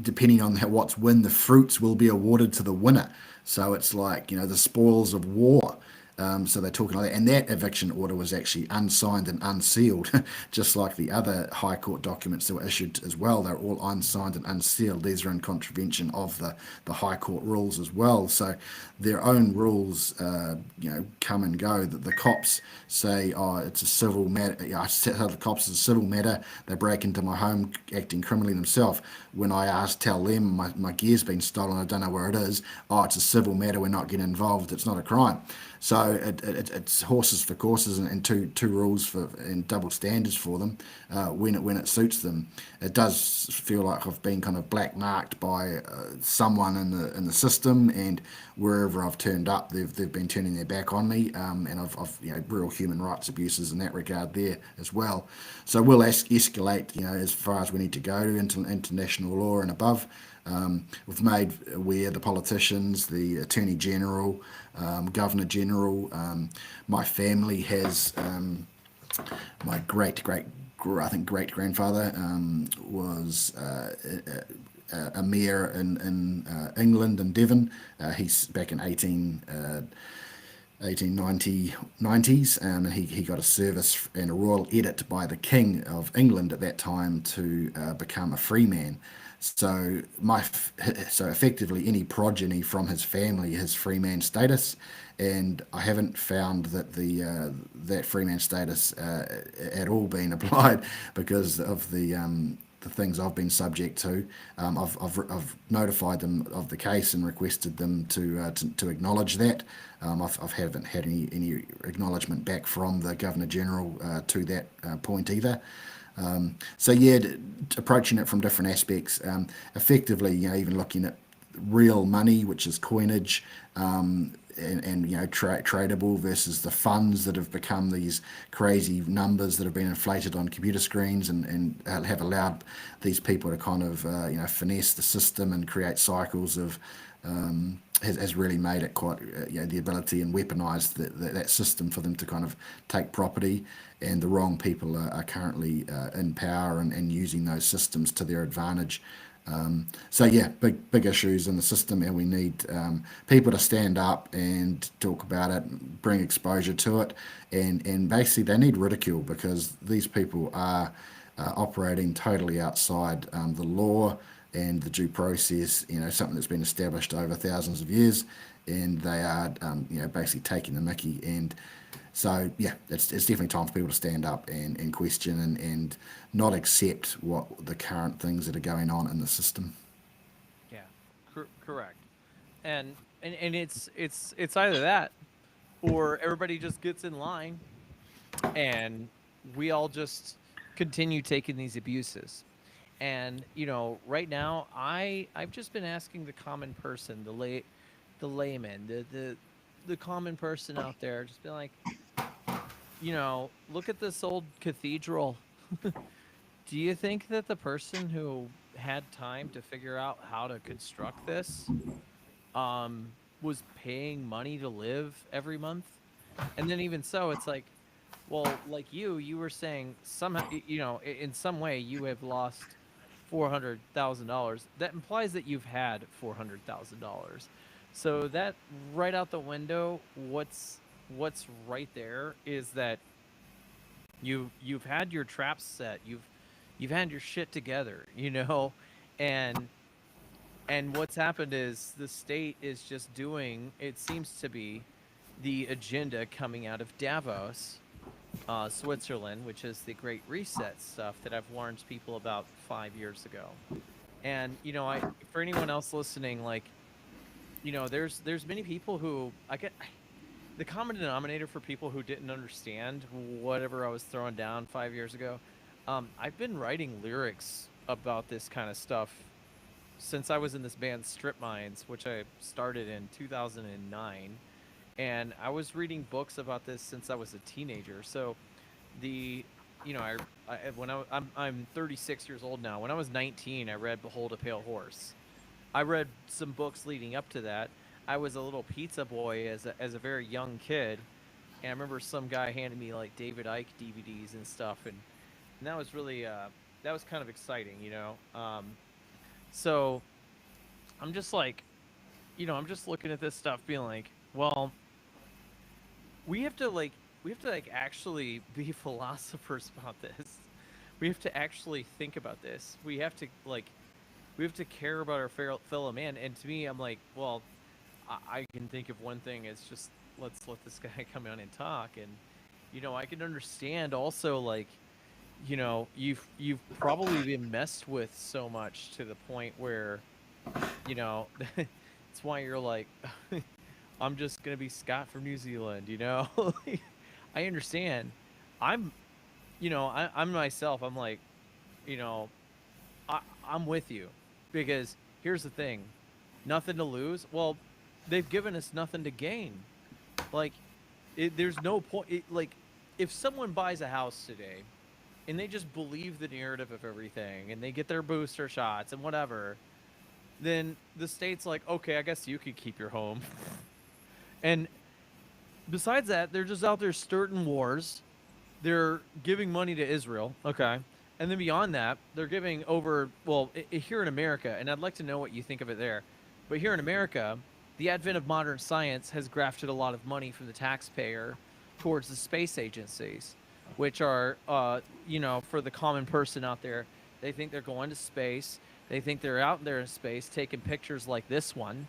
depending on what's win, the fruits will be awarded to the winner. So it's like the spoils of war. So they're talking like that, and that eviction order was actually unsigned and unsealed, just like the other High Court documents that were issued as well. They're all unsigned and unsealed. These are in contravention of the High Court rules as well. So their own rules, come and go. That the cops say, oh, it's a civil matter. I tell the cops it's a civil matter. They break into my home acting criminally themselves. When I tell them my gear's been stolen, I don't know where it is. Oh, it's a civil matter. We're not getting involved. It's not a crime. So it's horses for courses, and two rules for and double standards for them when it suits them. It does feel like I've been kind of black marked by someone in the system, and wherever I've turned up, they've been turning their back on me, and I've real human rights abuses in that regard there as well. So we'll escalate as far as we need to go into international law and above. We've made aware the politicians, the Attorney General, Governor General. My family has, my I think great grandfather was a mayor in England and Devon. He's back in 1890s, and he got a service and a royal edict by the King of England at that time to become a free man. So so effectively any progeny from his family has free man status, and I haven't found that that free man status at all been applied because of the the things I've been subject to. I've notified them of the case and requested them to acknowledge that. I haven't had any acknowledgement back from the Governor General to that point either. So yeah, approaching it from different aspects, effectively, even looking at real money, which is coinage, and tradable versus the funds that have become these crazy numbers that have been inflated on computer screens and have allowed these people to kind of finesse the system and create cycles of has really made it quite the ability and weaponized that system for them to kind of take property, and the wrong people are currently in power and using those systems to their advantage. So yeah, big issues in the system, and we need people to stand up and talk about it, bring exposure to it, and basically they need ridicule, because these people are operating totally outside the law and the due process, something that's been established over thousands of years, and they are basically taking the mickey. And so yeah, it's definitely time for people to stand up and question and not accept what the current things that are going on in the system. Yeah, correct. And it's either that, or everybody just gets in line, and we all just continue taking these abuses. And right now, I've just been asking the common person, the layman, the common person out there, just be like, look at this old cathedral. Do you think that the person who had time to figure out how to construct this was paying money to live every month? And then even so, it's like, well, like you were saying, somehow, in some way you have lost $400,000. That implies that you've had $400,000. So that right out the window, what's right there is that you've had your traps set, you've had your shit together, and what's happened is the state is just doing, it seems to be, the agenda coming out of Davos, Switzerland, which is the Great Reset stuff that I've warned people about 5 years ago. And for anyone else listening, like, there's many people who the common denominator for people who didn't understand whatever I was throwing down 5 years ago. I've been writing lyrics about this kind of stuff since I was in this band Strip Minds, which I started in 2009. And I was reading books about this since I was a teenager. So I'm 36 years old now. When I was 19, I read Behold a Pale Horse. I read some books leading up to that. I was a little pizza boy as a very young kid, and I remember some guy handed me like David Icke DVDs and stuff, and that was really that was kind of exciting, So I'm just like, I'm just looking at this stuff, being like, well, we have to actually be philosophers about this. We have to actually think about this. We have to care about our fellow man. And to me, I'm like, well, I can think of one thing. It's just, let's let this guy come on and talk. And I can understand also, like, you've probably been messed with so much to the point where it's why you're like, I'm just gonna be Scott from New Zealand, I understand. I'm I'm myself, I'm like, I'm with you, because here's the thing, nothing to lose. Well, they've given us nothing to gain. Like, there's no point. Like, if someone buys a house today and they just believe the narrative of everything and they get their booster shots and whatever, then the state's like, okay, I guess you could keep your home. And besides that, they're just out there starting wars. They're giving money to Israel. Okay. And then beyond that, they're giving over, well, here in America, and I'd like to know what you think of it there, but here in America, the advent of modern science has grafted a lot of money from the taxpayer towards the space agencies, which are, for the common person out there, they think they're going to space. They think they're out there in space taking pictures like this one.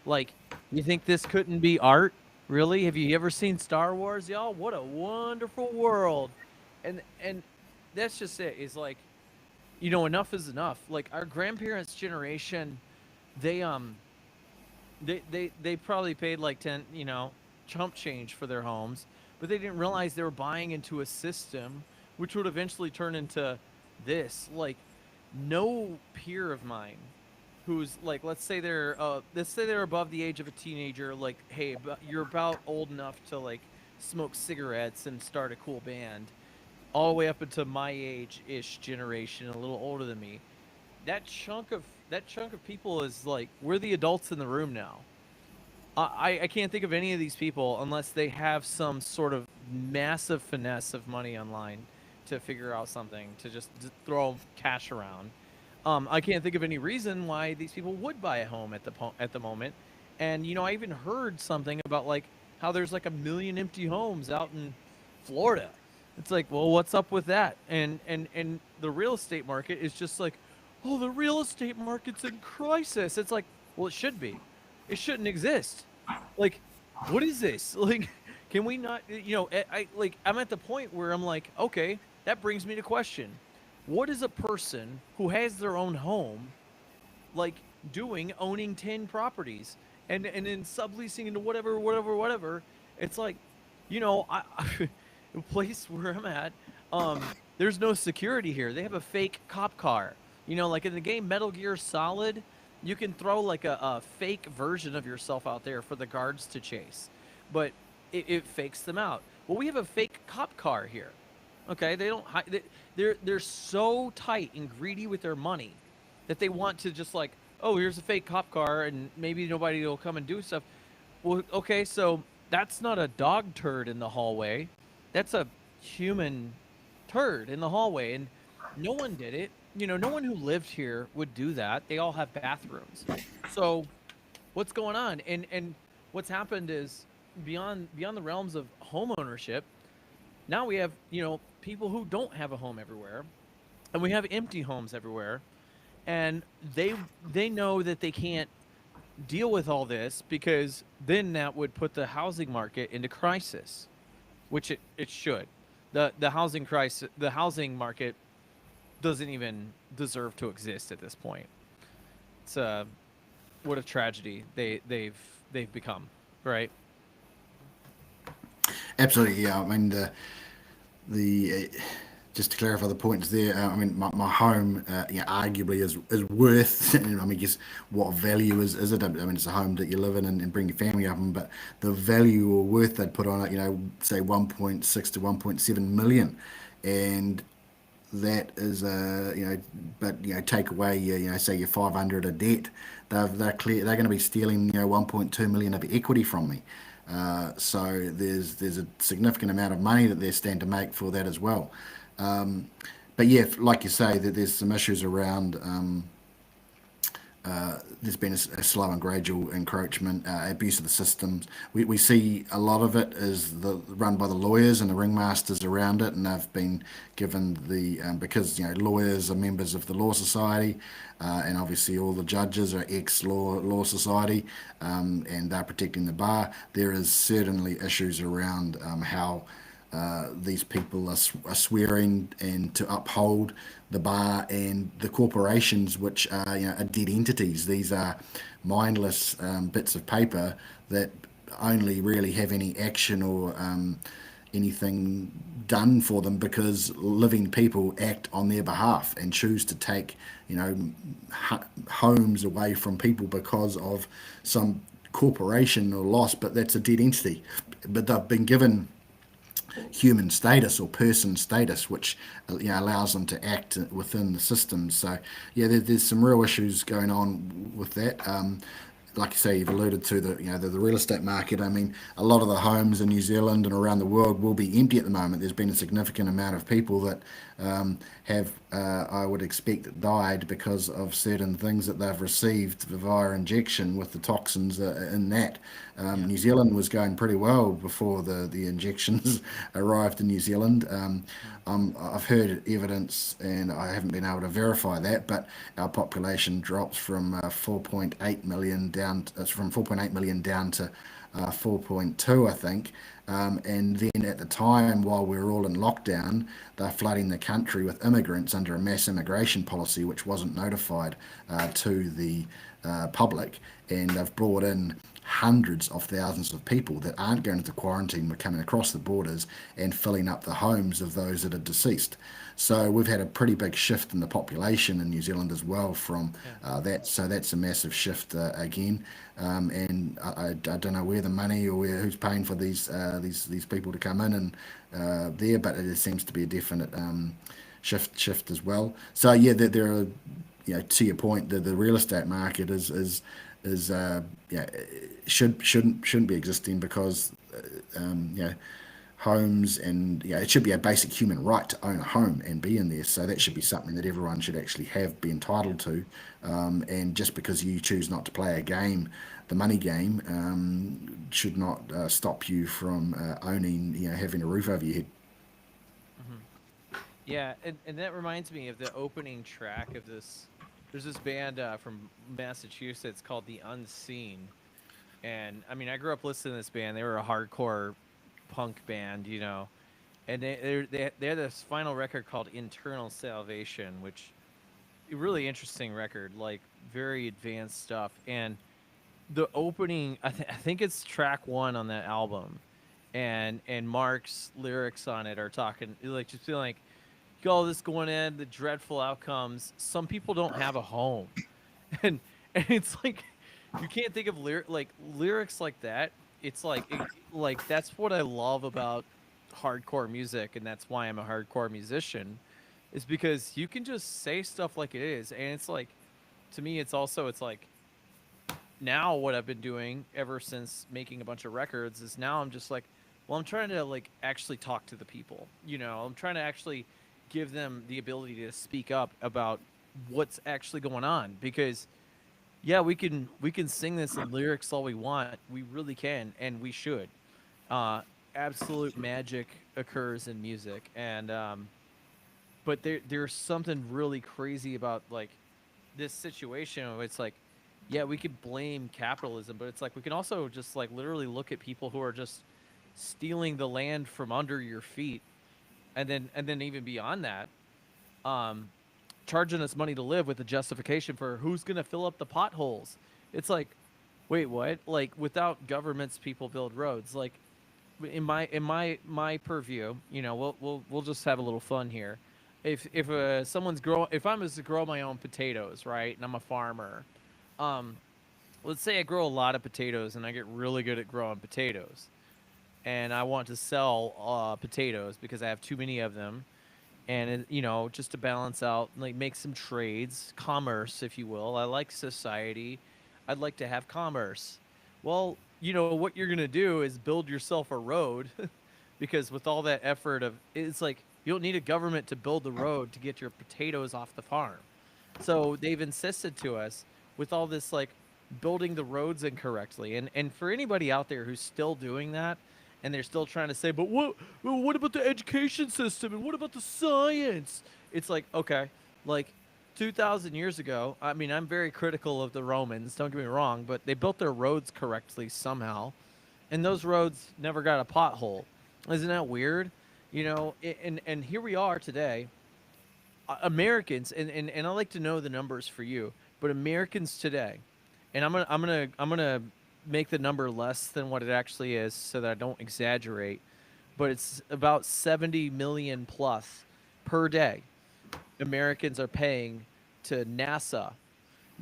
Like, you think this couldn't be art? Really? Have you ever seen Star Wars, y'all? What a wonderful world. And that's just it. It's like, enough is enough. Like our grandparents' generation, they they probably paid like 10, chump change for their homes, but they didn't realize they were buying into a system which would eventually turn into this. Like no peer of mine who's like, let's say they're above the age of a teenager, like, hey, you're about old enough to like smoke cigarettes and start a cool band, all the way up into my age-ish generation, a little older than me. That chunk of people is like, we're the adults in the room now. I can't think of any of these people unless they have some sort of massive finesse of money online to figure out something to just throw cash around. I can't think of any reason why these people would buy a home at the moment. And I even heard something about like how there's like 1 million empty homes out in Florida. It's like, well, what's up with that? And the real estate market is just like, oh, the real estate market's in crisis. It's like, well, it should be. It shouldn't exist. Like, what is this? Like, can we not? I'm at the point where I'm like, okay, that brings me to question: what is a person who has their own home like doing, owning 10 properties and then subleasing into whatever? It's like, the place where I'm at, there's no security here. They have a fake cop car. Like in the game Metal Gear Solid, you can throw like a fake version of yourself out there for the guards to chase, but it fakes them out. Well, we have a fake cop car here. Okay, they don't. They're so tight and greedy with their money that they want to just like, oh, here's a fake cop car, and maybe nobody will come and do stuff. Well, okay, so that's not a dog turd in the hallway. That's a human turd in the hallway, and no one did it. No one who lived here would do that. They all have bathrooms. So, what's going on? And what's happened is beyond the realms of home ownership. Now we have people who don't have a home everywhere, and we have empty homes everywhere, and they know that they can't deal with all this because then that would put the housing market into crisis, which it should. The housing market doesn't even deserve to exist at this point. It's what a tragedy they've become, right? Absolutely, yeah. I mean, the just to clarify the points there, I mean, my home, arguably is worth. I mean, guess what value is it? I mean, it's a home that you live in and bring your family up in, but the value or worth they'd put on it, say 1.6 to 1.7 million, and that is but take away your say your 500 of debt, they're going to be stealing 1.2 million of equity from me. So there's a significant amount of money that they're standing to make for that as well. But yeah, like you say, that there's some issues around. There's been a slow and gradual encroachment, abuse of the systems. We see a lot of it is run by the lawyers and the ringmasters around it, and they've been given because lawyers are members of the Law Society, and obviously all the judges are ex-law society, and they're protecting the bar. There is certainly issues around how these people are swearing and to uphold the bar and the corporations, which are dead entities. These are mindless bits of paper that only really have any action or anything done for them because living people act on their behalf and choose to take homes away from people because of some corporation or loss, but that's a dead entity. But they've been given human status or person status, which allows them to act within the system. So yeah, there's some real issues going on with that. Like you say, you've alluded to the real estate market. I mean, a lot of the homes in New Zealand and around the world will be empty at the moment. There's been a significant amount of people that have, I would expect, died because of certain things that they've received via injection with the toxins in that. Yeah. New Zealand was going pretty well before the injections arrived in New Zealand. Mm. I've heard evidence, and I haven't been able to verify that, but our population drops from 4.8 million down down from 4.8 million down to 4.2, I think. And then at the time, while we were all in lockdown, they're flooding the country with immigrants under a mass immigration policy, which wasn't notified to the public. And they've brought in hundreds of thousands of people that aren't going into quarantine but coming across the borders and filling up the homes of those that are deceased. So we've had a pretty big shift in the population in New Zealand as well from Yeah. that. So that's a massive shift again. And I don't know where the money or who's paying for these people to come in and there, but it seems to be a definite shift as well. So yeah, there are, to your point, the real estate market is yeah, shouldn't be existing because homes, and it should be a basic human right to own a home and be in there. So that should be something that everyone should actually be entitled to. And just because you choose not to play a game, the money game, should not stop you from owning, having a roof over your head. Hmm. Yeah, and that reminds me of the opening track of this. There's this band from Massachusetts called The Unseen, and I mean, I grew up listening to this band. They were a hardcore punk band, and they had this final record called Internal Salvation, which a really interesting record, like very advanced stuff. And the opening, I think it's track one on that album, and Mark's lyrics on it are talking like just feeling like, all this going in, the dreadful outcomes. Some people don't have a home, and it's like you can't think of lyrics like that. It's like that's what I love about hardcore music, and that's why I'm a hardcore musician, is because you can just say stuff like it is, and it's like, to me, it's like now what I've been doing ever since making a bunch of records is now I'm just like, well, I'm trying to like actually talk to the people. I'm trying to actually give them the ability to speak up about what's actually going on, because yeah, we can sing this in lyrics all we want. We really can, and we should. Uh, Absolute magic occurs in music, and but there's something really crazy about like this situation where it's like, yeah, we could blame capitalism, but it's like we can also just like literally look at people who are just stealing the land from under your feet, and then even beyond that, um, charging us money to live with the justification for who's going to fill up the potholes. It's like, wait, what? Like, without governments, people build roads. Like, in my purview, we'll just have a little fun here. If I'm to grow my own potatoes, right, and I'm a farmer, um, let's say I grow a lot of potatoes and I get really good at growing potatoes, and I want to sell potatoes because I have too many of them, and just to balance out, like make some trades, commerce, if you will. I like society. I'd like to have commerce. Well, what you're gonna do is build yourself a road, because with all that effort of, it's like you don't need a government to build the road to get your potatoes off the farm. So they've insisted to us with all this like building the roads incorrectly. And for anybody out there who's still doing that, and they're still trying to say, but what about the education system and what about the science? It's like, okay, like 2000 years ago, I mean, I'm very critical of the Romans, don't get me wrong, but they built their roads correctly somehow, and those roads never got a pothole. Isn't that weird? And here we are today, Americans, and I like to know the numbers for you, but Americans today, and I'm gonna make the number less than what it actually is so that I don't exaggerate, but it's about 70 million plus per day. Americans are paying to NASA.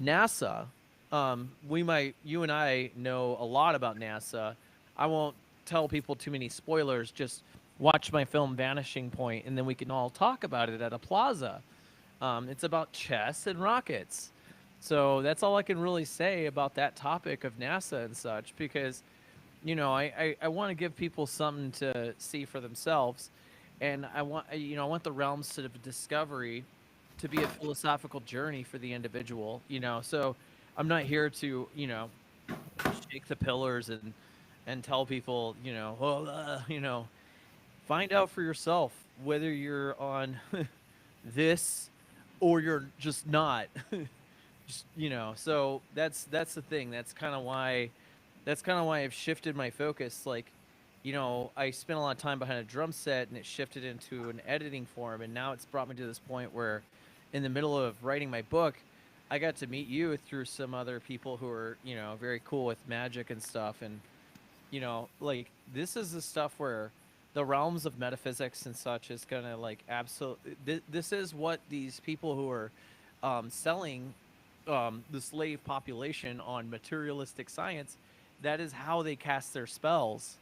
NASA, you and I know a lot about NASA. I won't tell people too many spoilers. Just watch my film Vanishing Point, and then we can all talk about it at a plaza. It's about chess and rockets. So that's all I can really say about that topic of NASA and such, because, I want to give people something to see for themselves. And I want the realms of discovery to be a philosophical journey for the individual. So I'm not here to, shake the pillars and tell people, well, find out for yourself whether you're on this or you're just not. Just, so that's the thing. That's kind of why I've shifted my focus. Like, I spent a lot of time behind a drum set, and it shifted into an editing form, and now it's brought me to this point where, in the middle of writing my book, I got to meet you through some other people who are, very cool with magic and stuff, and like, this is the stuff where the realms of metaphysics and such is gonna, like, absolutely. This is what these people who are selling the slave population on materialistic science. That is how they cast their spells.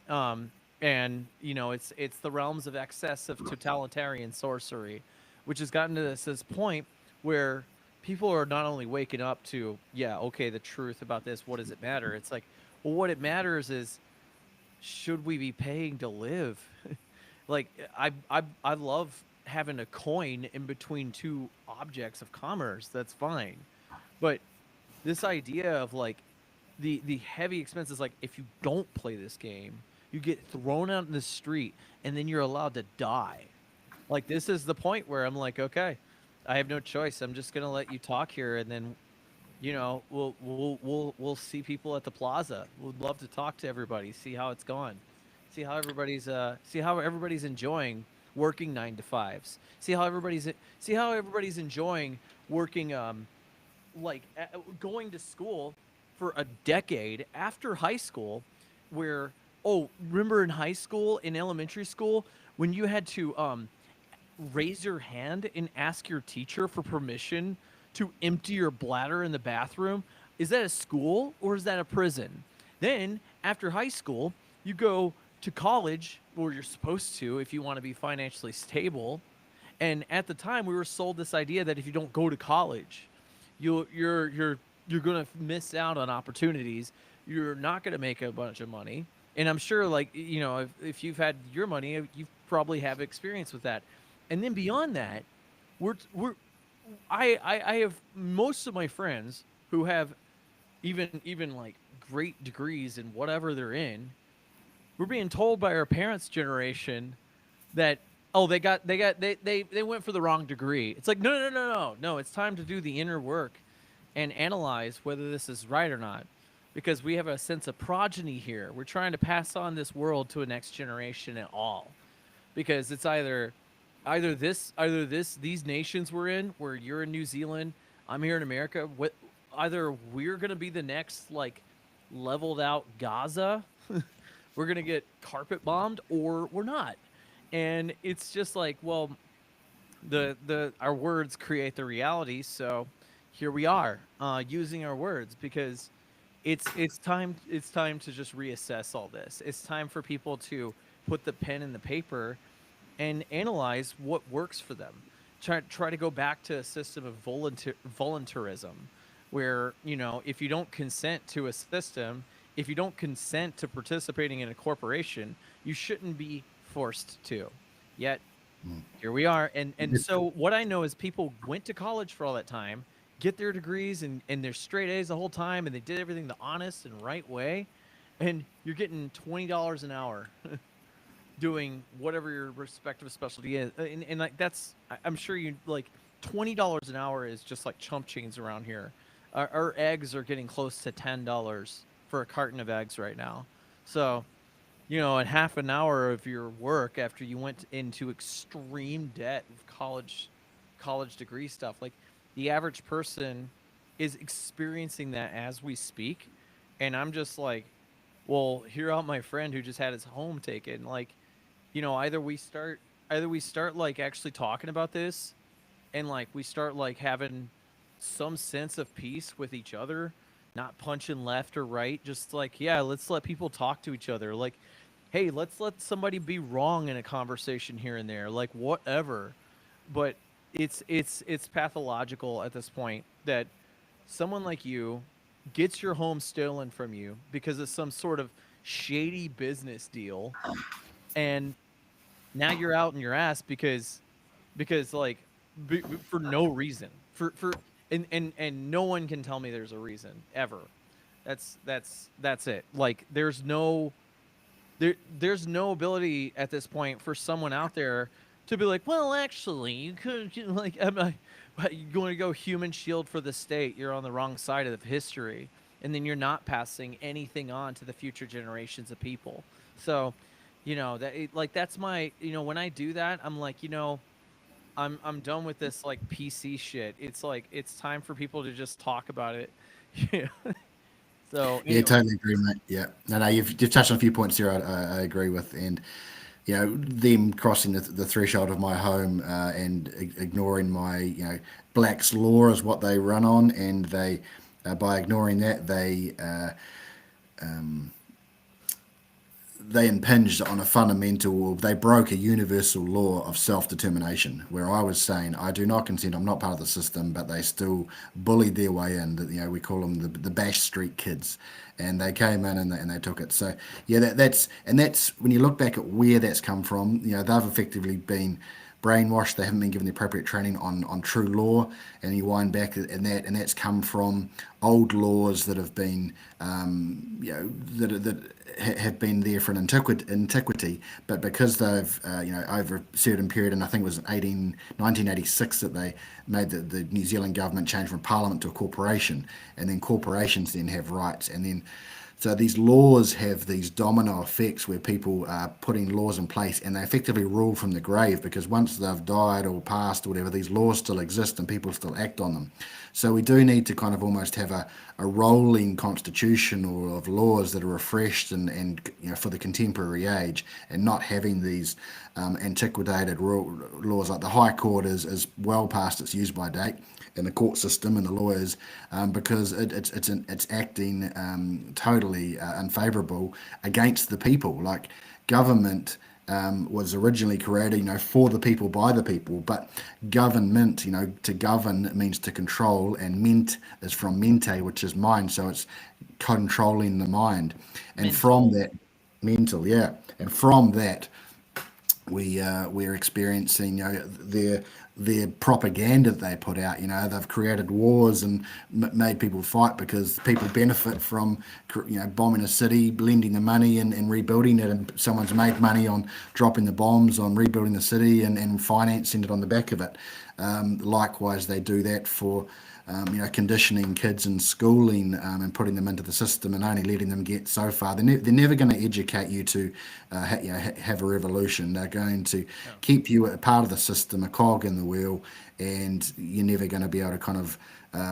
um, and it's the realms of excess of totalitarian sorcery, which has gotten to this point where people are not only waking up to, yeah, okay, the truth about this. What does it matter? It's like, well, what it matters is, should we be paying to live? Like, I love having a coin in between two objects of commerce. That's fine, but this idea of, like, the heavy expenses, like, if you don't play this game, you get thrown out in the street, and then you're allowed to die. Like, this is the point where I'm like, okay, I have no choice. I'm just gonna let you talk here, and then we'll see people at the plaza. We'd love to talk to everybody, see how it's going, see how everybody's enjoying working 9 to 5s. See how everybody's enjoying working, like, going to school for a decade after high school, where, oh, remember in high school, in elementary school, when you had to raise your hand and ask your teacher for permission to empty your bladder in the bathroom? Is that a school or is that a prison? Then after high school, you go to college, or you're supposed to if you want to be financially stable. And at the time, we were sold this idea that if you don't go to college, you're gonna miss out on opportunities. You're not gonna make a bunch of money. And I'm sure, like, if you've had your money, you probably have experience with that. And then beyond that, we're I have most of my friends who have even like great degrees in whatever they're in. We're being told by our parents' generation that, oh, they went for the wrong degree. It's like, no, no, no, no, no. It's time to do the inner work and analyze whether this is right or not, because we have a sense of progeny here. We're trying to pass on this world to a next generation at all, because it's either these nations we're in, where you're in New Zealand, I'm here in America. Either we're gonna be the next, like, leveled out Gaza, we're gonna get carpet bombed, or we're not. And it's just like, well, the our words create the reality. So here we are, using our words, because it's time to just reassess all this. It's time for people to put the pen in the paper and analyze what works for them. Try to go back to a system of voluntarism, where, if you don't consent to a system, if you don't consent to participating in a corporation, you shouldn't be forced to. Yet here we are. And so what I know is, people went to college for all that time, get their degrees and their straight A's the whole time, and they did everything the honest and right way, and you're getting $20 an hour doing whatever your respective specialty is. And like, I'm sure you, like, $20 an hour is just like chump change around here. Our eggs are getting close to $10 for a carton of eggs right now. So, in half an hour of your work, after you went into extreme debt with college degree stuff, like, the average person is experiencing that as we speak. And I'm just like, well, hear out my friend who just had his home taken. Like, either we start like actually talking about this, and, like, we start, like, having some sense of peace with each other, not punching left or right, just like, yeah, let's let people talk to each other. Like, hey, let's let somebody be wrong in a conversation here and there, like, whatever. But it's pathological at this point that someone like you gets your home stolen from you because of some sort of shady business deal, and now you're out in your ass because like, for no reason, for and no one can tell me there's a reason ever. That's it. Like, there's no ability at this point for someone out there to be like, well, actually, you could, like, you're going to go human shield for the state, you're on the wrong side of history, and then you're not passing anything on to the future generations of people. So, like that's my, when I do that, I'm like, I'm done with this like PC shit. It's like it's time for people to just talk about it. Yeah. So Yeah, anyway, totally agree, mate. Yeah, no, you've touched on a few points here I agree with, and them crossing the threshold of my home and ignoring my blacks law is what they run on, and they by ignoring that they impinged on a fundamental, they broke a universal law of self-determination, where I was saying I do not consent, I'm not part of the system, but they still bullied their way in. We call them the bash street kids, and they came in and they took it. So yeah, that's when you look back at where that's come from, they've effectively been brainwashed. They haven't been given the appropriate training on true law, and you wind back and that's come from old laws that have been that have been there for an antiquity, but because they've over a certain period, and I think it was 1986 that they made the New Zealand government change from parliament to a corporation, and then corporations then have rights, and then so these laws have these domino effects where people are putting laws in place and they effectively rule from the grave, because once they've died or passed or whatever, these laws still exist and people still act on them. So we do need to kind of almost have a rolling constitution or of laws that are refreshed and for the contemporary age, and not having these antiquated laws. Like the High Court is well past its use by date, in the court system and the lawyers, because it's acting totally unfavourable against the people. Like government was originally created, for the people by the people, but government, to govern means to control, and ment is from mente, which is mind, so it's controlling the mind, and from mental. that mental, yeah, and from that we're experiencing their propaganda that they put out. They've created wars and made people fight because people benefit from bombing a city, lending the money and rebuilding it, and someone's made money on dropping the bombs on rebuilding the city and financing it on the back of it. Likewise, they do that for conditioning kids in schooling, and putting them into the system and only letting them get so far. They're never going to educate you to have a revolution. They're going to Yeah. keep you a part of the system, a cog in the wheel, and you're never going to be able to kind of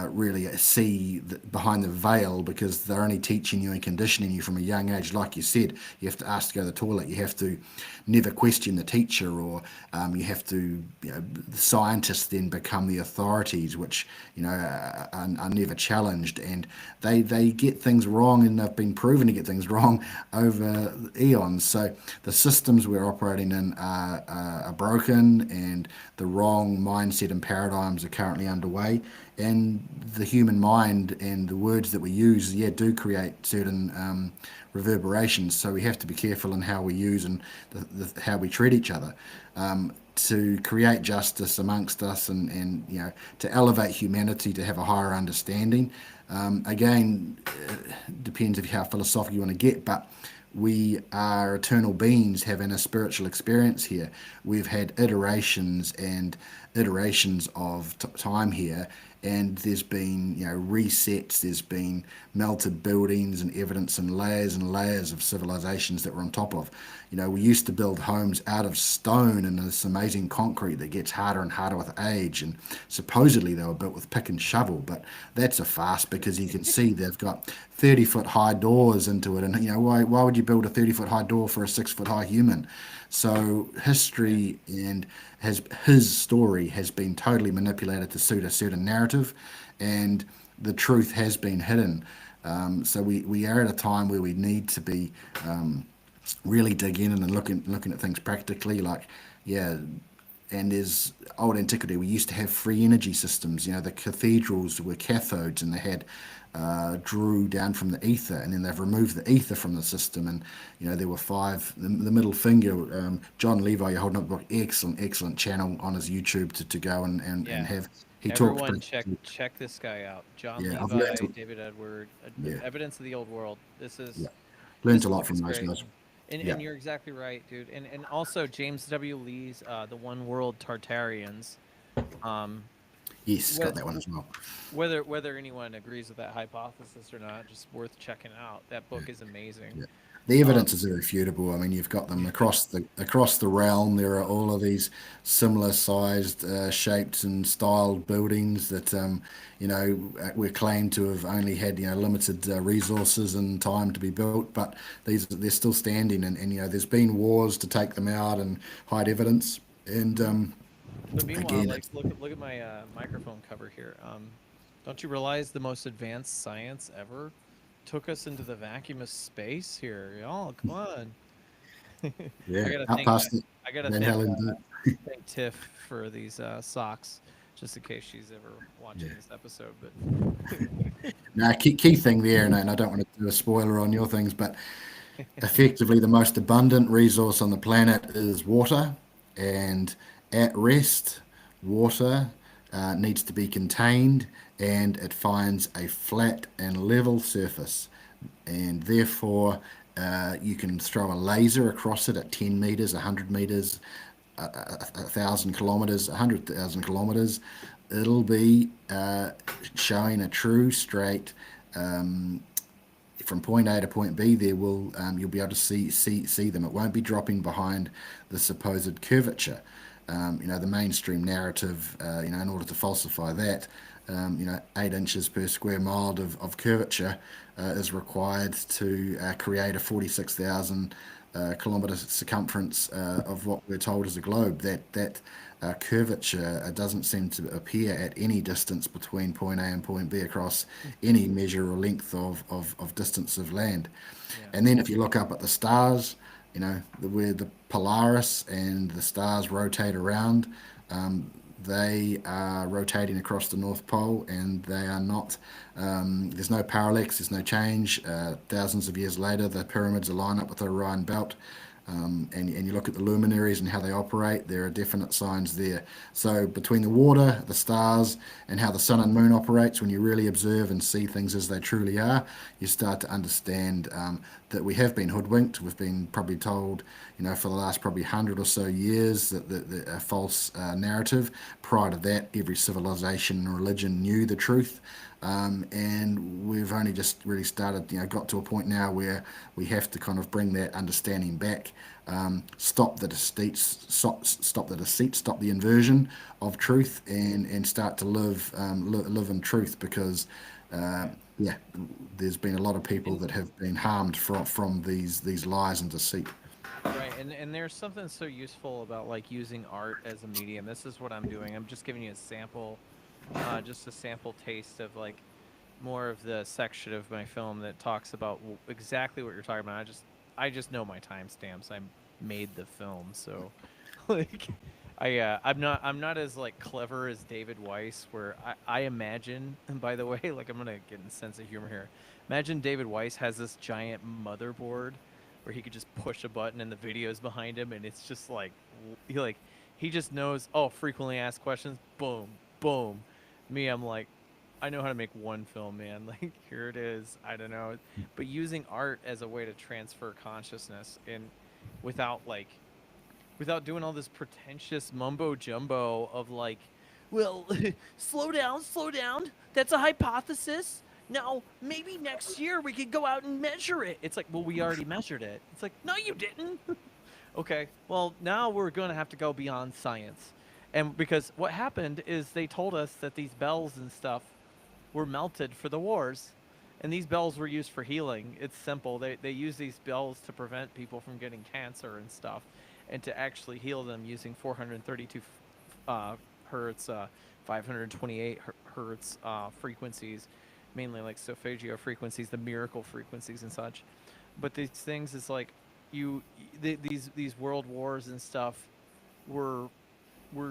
really see behind the veil, because they're only teaching you and conditioning you from a young age. Like you said, you have to ask to go to the toilet. You have to never question the teacher, or you have to, the scientists then become the authorities, which are never challenged, and they get things wrong, and they've been proven to get things wrong over eons. So the systems we're operating in are broken, and the wrong mindset and paradigms are currently underway, and the human mind and the words that we use, do create certain reverberations. So we have to be careful in how we use and how we treat each other, to create justice amongst us, and to elevate humanity, to have a higher understanding. Again, depends of how philosophical you want to get, but we are eternal beings having a spiritual experience here. We've had iterations and iterations of time here, and there's been resets, there's been melted buildings and evidence and layers of civilizations that we're on top of. We used to build homes out of stone and this amazing concrete that gets harder and harder with age, and supposedly they were built with pick and shovel, but that's a farce, because you can see they've got 30-foot high doors into it, and why would you build a 30-foot high door for a 6-foot high human? So history and his story has been totally manipulated to suit a certain narrative, and the truth has been hidden. So we are at a time where we need to be really dig in and looking at things practically. Like, yeah, and there's old antiquity. We used to have free energy systems. The cathedrals were cathodes, and they had drew down from the ether, and then they've removed the ether from the system. And there were five. The middle finger. John Levi, you're holding up a book. Excellent channel on his YouTube to go and Yeah. have. He talks Everyone pretty. check this guy out. John Yeah, I've learned. Levi, David Edward, Yeah, Evidence of the Old World. This yeah, is learned this a lot book from is those great. guys. Yeah. And you're exactly right, dude. And also James W. Lee's The One World Tartarians. Um Yes, got that one as well. Whether anyone agrees with that hypothesis or not, just worth checking out. That book is amazing. Yeah. The Um, evidence is irrefutable. I mean, you've got them across the realm. There are all of these similar sized, shaped and styled buildings that we're claimed to have only had limited resources and time to be built, but they're still standing, and there's been wars to take them out and hide evidence. And but meanwhile, again, like it's, look at my microphone cover here. Don't you realize the most advanced science ever took us into the vacuum of space here? Y'all, come on. yeah, I gotta up thank past it, I gotta Van Halen. thank Tiff for these socks, just in case she's ever Yeah. watching this episode. But Now, key thing there, and I don't want to do a spoiler on your things, but effectively the most abundant resource on the planet is water, and at rest, water needs to be contained, and it finds a flat and level surface, and therefore you can throw a laser across it at 10 meters, 100 meters, 1,000 kilometers, 100,000 kilometers. It'll be showing a true straight from point A to point B. There will you'll be able to see them. It won't be dropping behind the supposed curvature. The mainstream narrative, in order to falsify that, 8 inches per square mile of curvature is required to create a 46,000 kilometre circumference of what we're told is a globe. That curvature doesn't seem to appear at any distance between point A and point B across any measure or length of distance of land. yeah, And then if you look up at the stars, where the Polaris and the stars rotate around, they are rotating across the North Pole, and they are not. There's no parallax. There's no change. Thousands of years later, the pyramids align up with the Orion Belt. And you look at the luminaries and how they operate, there are definite signs there. So between the water, the stars, and how the sun and moon operates, when you really observe and see things as they truly are, you start to understand that we have been hoodwinked. We've been probably told, for the last probably 100 or so years that a false narrative. Prior to that, every civilization and religion knew the truth. And we've only just really started, got to a point now where we have to kind of bring that understanding back, stop the deceit, stop the inversion of truth, and start to live in truth, because yeah, there's been a lot of people and that have been harmed from these lies and deceit. right, and there's something so useful about like using art as a medium. This is what I'm doing. I'm just giving you a sample, just a sample taste of like more of the section of my film that talks about exactly what you're talking about. I just know my timestamps. I made the film, so like I'm not as like clever as David Weiss, where I imagine. And by the way, like I'm gonna get in sense of humor here. Imagine David Weiss has this giant motherboard where he could just push a button and the videos behind him, and it's just like he just knows. Oh, frequently asked questions. Boom, boom. Me, I'm like, I know how to make one film, man. Like here it is. I don't know, but using art as a way to transfer consciousness and without like without doing all this pretentious mumbo jumbo of like, well, slow down, slow down. That's a hypothesis. Now, maybe next year we could go out and measure it. It's like, well, we already measured it. It's like, no, you didn't. Okay, well, now we're going to have to go beyond science. And because what happened is they told us that these bells and stuff were melted for the wars. And these bells were used for healing. It's simple. They use these bells to prevent people from getting cancer and stuff, and to actually heal them using 432 hertz, 528 hertz frequencies, mainly like solfeggio frequencies, the miracle frequencies and such. But these things is like these world wars and stuff were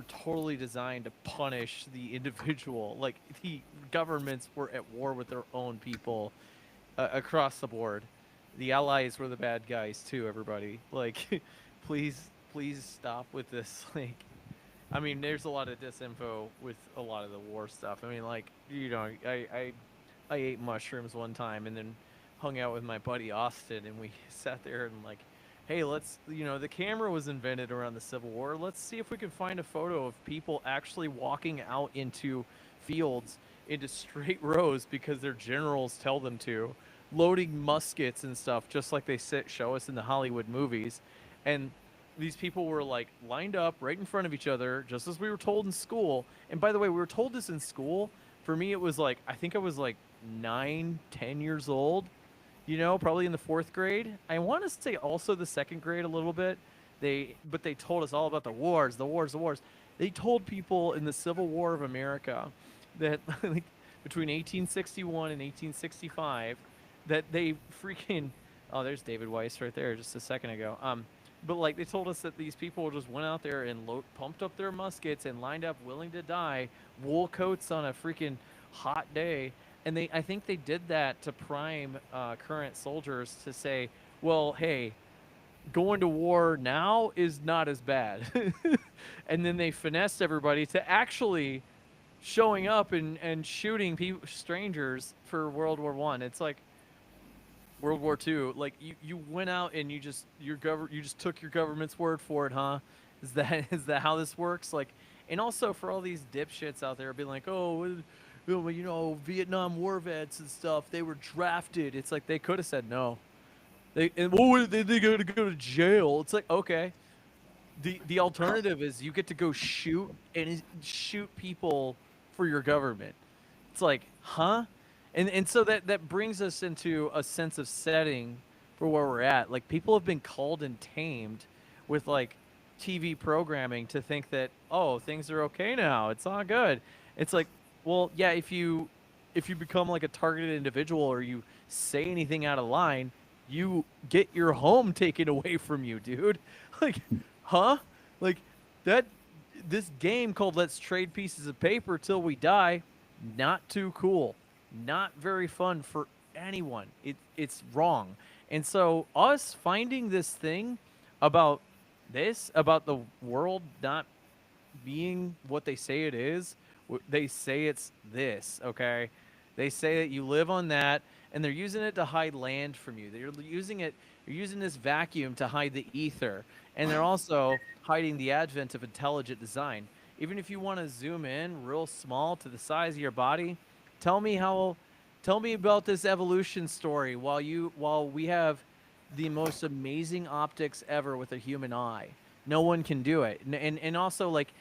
totally designed to punish the individual. Like the governments were at war with their own people across the board. The allies were the bad guys too. Everybody, like, please stop with this. Like, I mean, there's a lot of disinfo with a lot of the war stuff. I mean, like, I ate mushrooms one time and then hung out with my buddy Austin, and we sat there and like hey, let's, the camera was invented around the Civil War. Let's see if we can find a photo of people actually walking out into fields into straight rows because their generals tell them to, loading muskets and stuff, just like they show us in the Hollywood movies. And these people were like lined up right in front of each other, just as we were told in school. And by the way, we were told this in school. For me, it was like, I think I was like 9, 10 years old, probably in the fourth grade. I want to say also the second grade a little bit. But they told us all about the wars, the wars, the wars. They told people in the Civil War of America that like between 1861 and 1865 that they freaking, oh, there's David Weiss right there just a second ago. But like they told us that these people just went out there and pumped up their muskets and lined up willing to die, wool coats on a freaking hot day, and I think they did that to prime current soldiers to say, well, hey, going to war now is not as bad. And then they finessed everybody to actually showing up and shooting strangers for World War One. It's like World War Two. Like you went out and you just took your government's word for it, huh? Is that is that how this works? Like, and also for all these dipshits out there being like, oh, Vietnam War vets and stuff, they were drafted. It's like they could have said no. They got to go to jail. It's like, okay. The alternative is you get to go shoot people for your government. It's like, huh? And so that brings us into a sense of setting for where we're at. Like people have been called and tamed with like TV programming to think that, oh, things are okay now. It's all good. It's like, well, yeah, if you become like a targeted individual or you say anything out of line, you get your home taken away from you, dude. Like, huh? Like that this game called Let's Trade Pieces of Paper Till We Die, not too cool. Not very fun for anyone. It's wrong. And so us finding this thing about about the world not being what they say it is, they say it's this, okay? They say that you live on that, and they're using it to hide land from you. They're using this vacuum to hide the ether, and they're also hiding the advent of intelligent design. Even if you want to zoom in real small to the size of your body, tell me about this evolution story while we have the most amazing optics ever with a human eye. No one can do it. And also like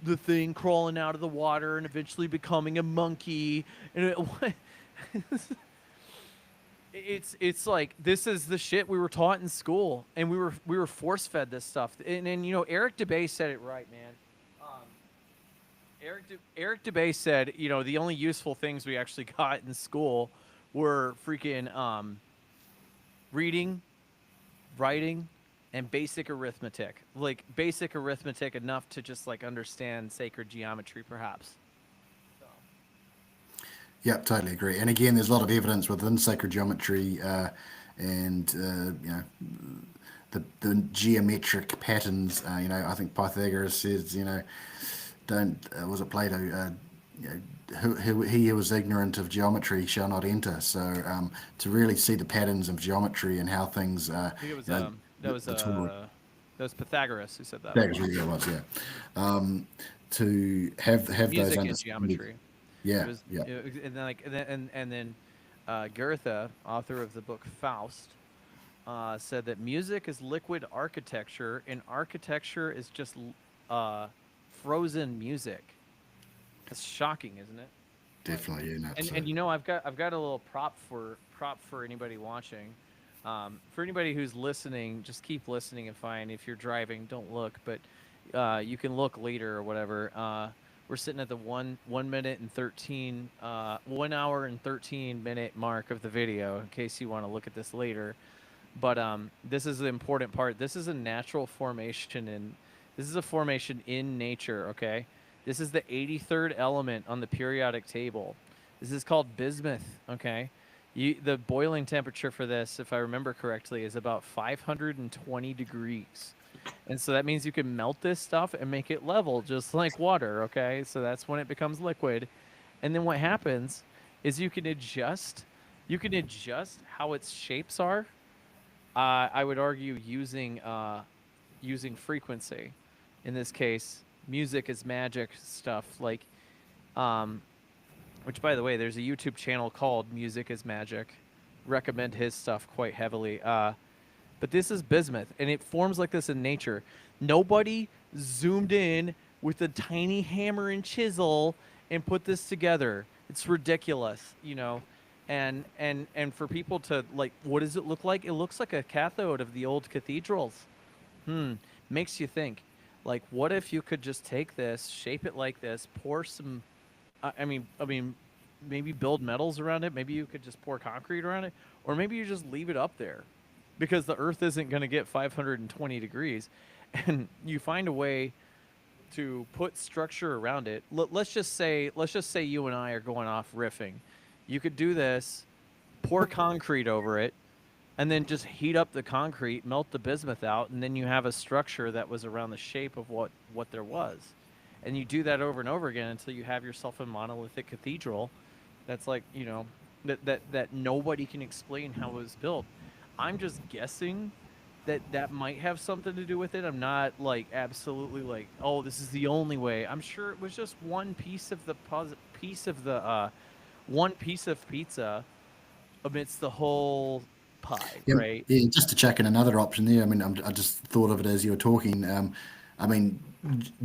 the thing crawling out of the water and eventually becoming a monkey and it's like this is the shit we were taught in school, and we were force fed this stuff. And Eric DeBay said it right, man. Um, Eric DeBay said, the only useful things we actually got in school were freaking reading, writing, and basic arithmetic. Like basic arithmetic enough to just like understand sacred geometry, perhaps. So. Yep, totally agree. And again, there's a lot of evidence within sacred geometry and the geometric patterns. I think Pythagoras says, don't was it Plato? He who was ignorant of geometry shall not enter. So to really see the patterns of geometry and how things, I think it was that was Pythagoras who said that. Pythagoras really was, yeah. To have Music those and geometry. Yeah, Was, yeah. and then like and then Goethe, author of the book Faust, said that music is liquid architecture, and architecture is just frozen music. That's shocking, isn't it? Definitely, yeah. No, And I've got a little prop for anybody watching. For anybody who's listening, just keep listening and fine. If you're driving, don't look, but you can look later or whatever. We're sitting at the 1 minute and 13 1 hour and 13-minute mark of the video in case you want to look at this later. But this is the important part. This is a natural formation, and this is a formation in nature, okay? This is the 83rd element on the periodic table. This is called bismuth, okay? The boiling temperature for this, if I remember correctly, is about 520 degrees. And so that means you can melt this stuff and make it level just like water, okay? So that's when it becomes liquid. And then what happens is you can adjust how its shapes are I would argue using frequency. In this case, music is magic stuff. Like, um, which by the way, there's a YouTube channel called Music is Magic. Recommend his stuff quite heavily. But this is bismuth, and it forms like this in nature. Nobody zoomed in with a tiny hammer and chisel and put this together. It's ridiculous, you know. And for people to like, what does it look like? It looks like a cathode of the old cathedrals. Makes you think. Like, what if you could just take this, shape it like this, pour some I mean, maybe build metals around it. Maybe you could just pour concrete around it, or maybe you just leave it up there, because the Earth isn't going to get 520 degrees, and you find a way to put structure around it. Let's just say you and I are going off riffing. You could do this, pour concrete over it, and then just heat up the concrete, melt the bismuth out, and then you have a structure that was around the shape of what there was. And you do that over and over again until you have yourself a monolithic cathedral that's like, that nobody can explain how it was built. I'm just guessing that that might have something to do with it. I'm not like absolutely like, oh, this is the only way. I'm sure it was just one piece of the piece of the one piece of pizza amidst the whole pie, Yeah, right? yeah, just to check in another option there. I mean, I just thought of it as you were talking. I mean,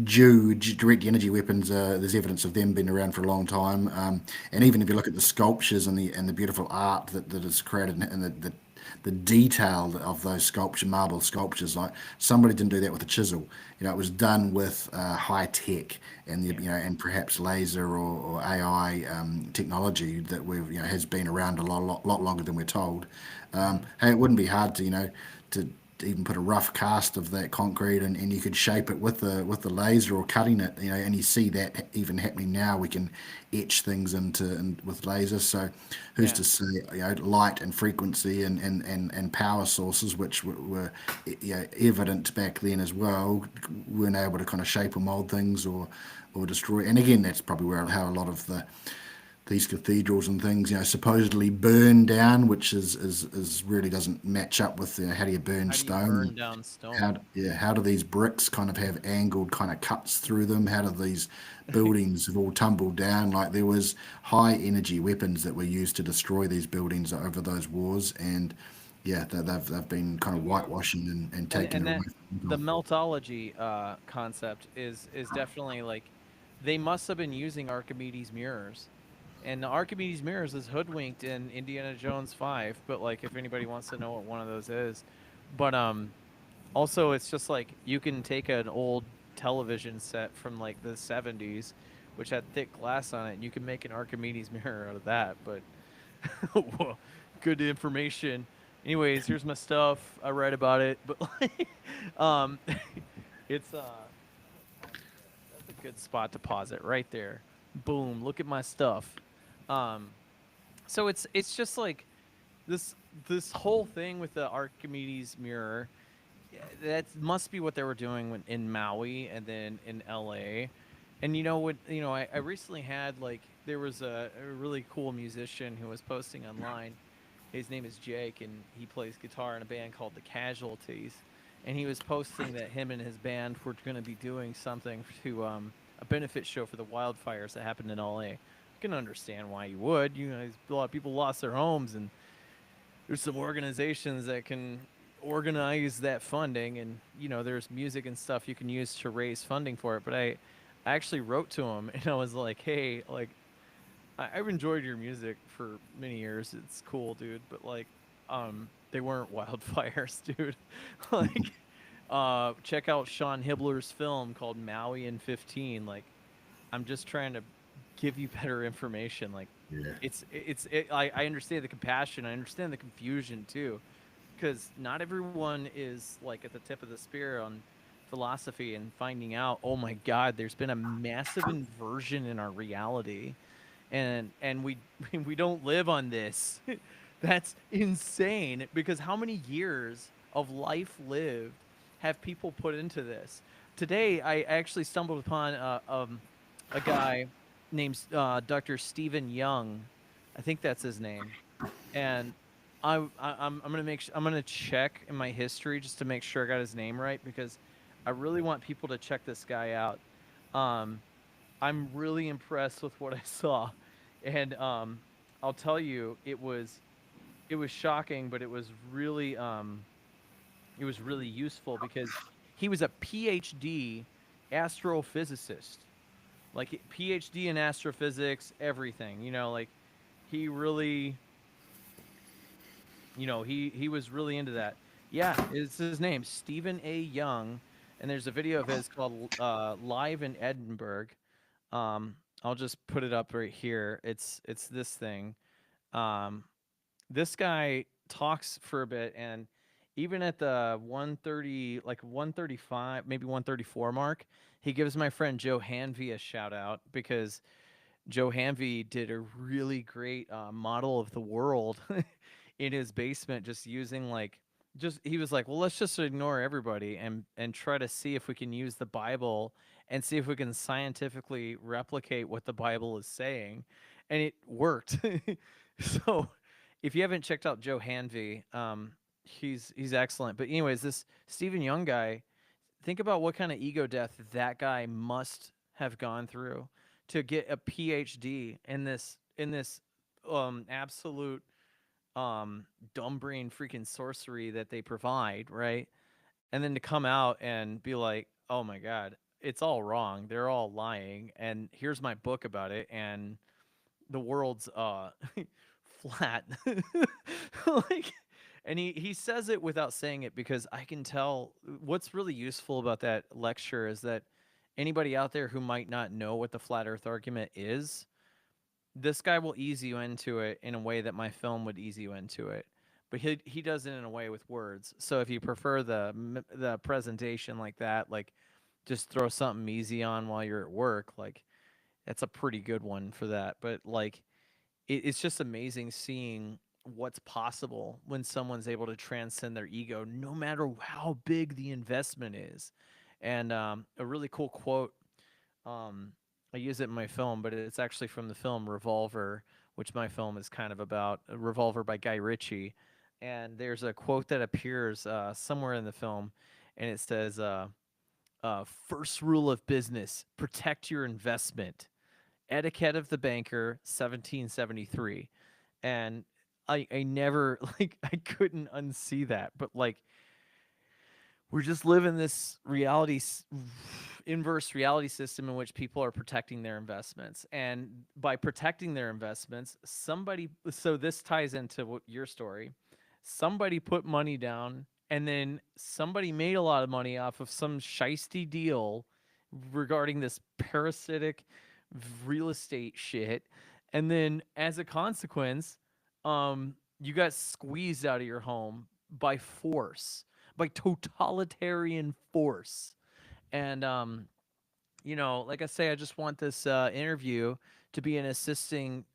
direct energy weapons. There's evidence of them being around for a long time. And even if you look at the sculptures and the beautiful art that is created and the detail of those marble sculptures, like somebody didn't do that with a chisel. It was done with high tech and Yeah. and perhaps laser or AI technology that has been around a lot longer than we're told. Hmm. Hey, it wouldn't be hard to even put a rough cast of that concrete and you could shape it with the laser or cutting it, and you see that even happening now. We can etch things with lasers. So who's Yeah. to say, light and frequency and power sources, which were evident back then as well, weren't able to kind of shape or mold things or destroy. And again, that's probably where how a lot of these cathedrals and things, supposedly burn down, which is really doesn't match up with how do you burn How do you stone, and burn down how stone? how do these bricks kind of have angled kind of cuts through them? How do these buildings have all tumbled down? Like there was high energy weapons that were used to destroy these buildings over those wars, and yeah, they've been kind of whitewashing and taking And it that away from the people. meltology concept is definitely like, they must have been using Archimedes mirrors, and the Archimedes mirrors is hoodwinked in Indiana Jones 5. But like, if anybody wants to know what one of those is, but also it's just like you can take an old television set from like the 70s, which had thick glass on it, and you can make an Archimedes mirror out of that. But whoa, good information. Anyways, here's my stuff. I write about it, but like, um, it's that's a good spot to pause it right there. Boom! Look at my stuff. Um, so it's just like this this whole thing with the Archimedes mirror. Yeah, that must be what they were doing in Maui and then in LA. And I recently had like, there was a really cool musician who was posting online. His name is Jake, and he plays guitar in a band called the Casualties. And he was posting that him and his band were going to be doing something to a benefit show for the wildfires that happened in LA. I can understand why you would. A lot of people lost their homes, and there's some organizations that can organize that funding, and there's music and stuff you can use to raise funding for it. But I actually wrote to him, and I was like, hey, like, I've enjoyed your music for many years. It's cool, dude. But like, they weren't wildfires, dude. Like, check out Sean Hibbler's film called Maui in 15. Like, I'm just trying to give you better information. Like, Yeah. I understand the compassion. I understand the confusion too, because not everyone is like at the tip of the spear on philosophy and finding out, oh my God, there's been a massive inversion in our reality, and we we don't live on this. That's insane, because how many years of life lived have people put into this? Today, I actually stumbled upon a guy named Dr. Stephen Young. I think that's his name. And I'm gonna I'm gonna check in my history just to make sure I got his name right because I really want people to check this guy out. Um, I'm really impressed with what I saw, and I'll tell you, it was shocking, but it was really useful because he was a PhD astrophysicist, like PhD in astrophysics, everything. You know, like he really, he was really into that. Yeah, it's his name, Stephen A. Young, and there's a video of his called "Live in Edinburgh." I'll just put it up right here. It's this thing. Um, this guy talks for a bit, and even at the 130, like 135, maybe 134 mark, he gives my friend Joe Hanvey a shout out because Joe Hanvey did a really great model of the world in his basement, just using like just he was like, well, let's just ignore everybody and try to see if we can use the Bible and see if we can scientifically replicate what the Bible is saying, and it worked. So, if you haven't checked out Joe Hanvey, he's excellent. But anyways, this Stephen Young guy, think about what kind of ego death that guy must have gone through to get a PhD in this absolute dumb brain freaking sorcery that they provide, right? And then to come out and be like, "Oh my god, it's all wrong. They're all lying." And here's my book about it, and the world's flat. Like, and he says it without saying it because I can tell what's really useful about that lecture is that anybody out there who might not know what the flat earth argument is, this guy will ease you into it in a way that my film would ease you into it. But he does it in a way with words. So if you prefer the presentation like that, like just throw something easy on while you're at work, like that's a pretty good one for that. But like it's just amazing seeing what's possible when someone's able to transcend their ego, no matter how big the investment is. And a really cool quote, I use it in my film, but it's actually from the film Revolver, which my film is kind of about. Revolver by Guy Ritchie. And there's a quote that appears somewhere in the film, and it says, first rule of business, protect your investment. Etiquette of the Banker, 1773. And I never, like, I couldn't unsee that. But, like, we're just living this inverse reality system in which people are protecting their investments. And by protecting their investments, so this ties into your story. Somebody put money down, and then somebody made a lot of money off of some shisty deal regarding this parasitic real estate shit. And then as a consequence, you got squeezed out of your home by force, by totalitarian force. And like I say, I just want this interview to be an assisting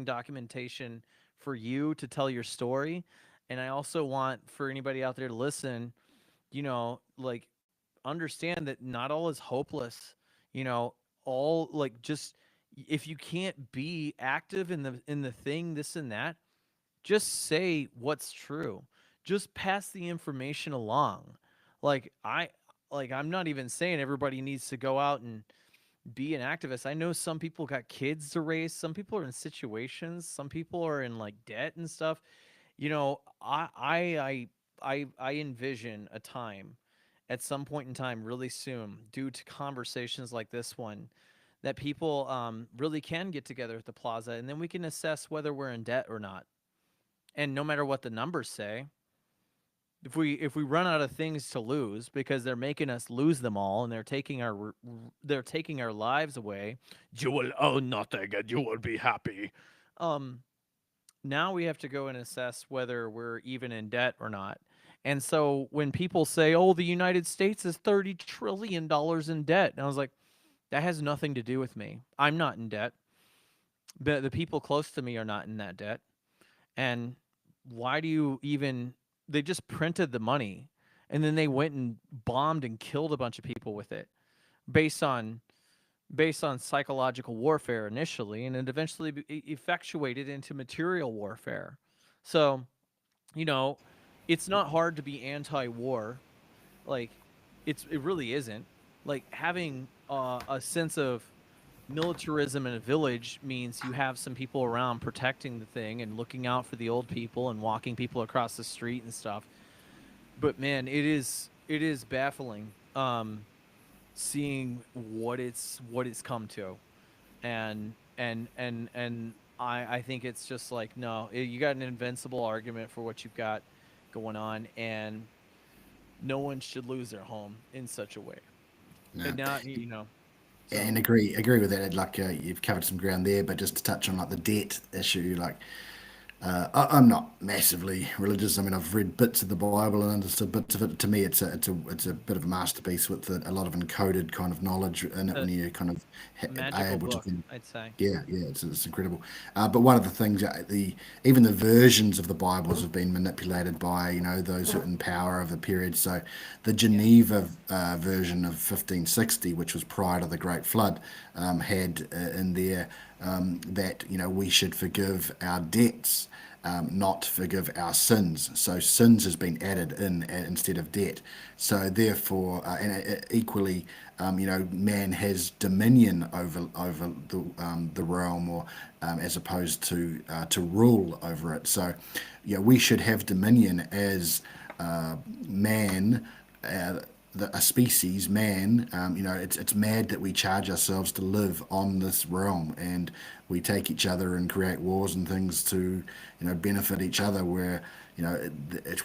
documentation for you to tell your story. And I also want for anybody out there to listen, like understand that not all is hopeless. You know, all like just if you can't be active in the thing, this and that, just say what's true. Just pass the information along. Like I'm not even saying everybody needs to go out and be an activist. I know some people got kids to raise, some people are in situations, some people are in like debt and stuff. I envision a time at some point in time really soon due to conversations like this one that people really can get together at the plaza, and then we can assess whether we're in debt or not. And no matter what the numbers say, if we run out of things to lose because they're making us lose them all and they're taking our lives away, you will own nothing and you will be happy. Um, Now we have to go and assess whether we're even in debt or not. And so when people say, "Oh, the United States is $30 trillion in debt," and I was like, that has nothing to do with me. I'm not in debt. But the people close to me are not in that debt. And why do you even they just printed the money and then they went and bombed and killed a bunch of people with it based on psychological warfare initially, and it eventually effectuated into material warfare. So, you know, it's not hard to be anti-war. Like, it really isn't. Like having a sense of militarism in a village means you have some people around protecting the thing and looking out for the old people and walking people across the street and stuff. But man, it is baffling seeing what it's come to. And I think it's just like, no, you got an invincible argument for what you've got going on, and no one should lose their home in such a way. No. And now, so And agree with that. Like you've covered some ground there, but just to touch on like the debt issue, like I'm not massively religious. I mean, I've read bits of the Bible and understood bits of it. To me, it's a bit of a masterpiece with a lot of encoded kind of knowledge in it a when you kind of are magical able to book, then. I'd say. Yeah, yeah, it's incredible. But one of the things, the even the versions of the Bibles have been manipulated by those who are in power of the period. So, the Yeah. Geneva version of 1560, which was prior to the Great Flood, had in there that we should forgive our debts, not forgive our sins. So sins has been added in instead of debt. So therefore, and equally, man has dominion over the realm, or as opposed to rule over it. So, yeah, we should have dominion as man. A species, man, it's mad that we charge ourselves to live on this realm, and we take each other and create wars and things to, benefit each other. Where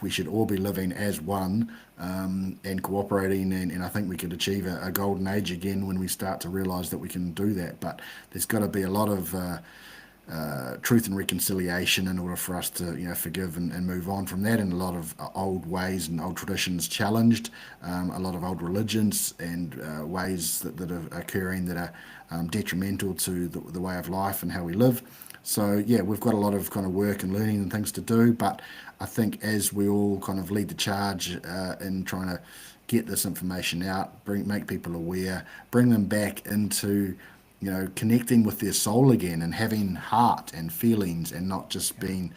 we should all be living as one, and cooperating, and I think we could achieve a golden age again when we start to realise that we can do that. But there's got to be a lot of truth and reconciliation in order for us to forgive and move on from that, and a lot of old ways and old traditions challenged, a lot of old religions and ways that are occurring that are detrimental to the way of life and how we live. So yeah, we've got a lot of kind of work and learning and things to do, but I think as we all kind of lead the charge in trying to get this information out, make people aware, bring them back into connecting with their soul again and having heart and feelings, and not just Yeah. being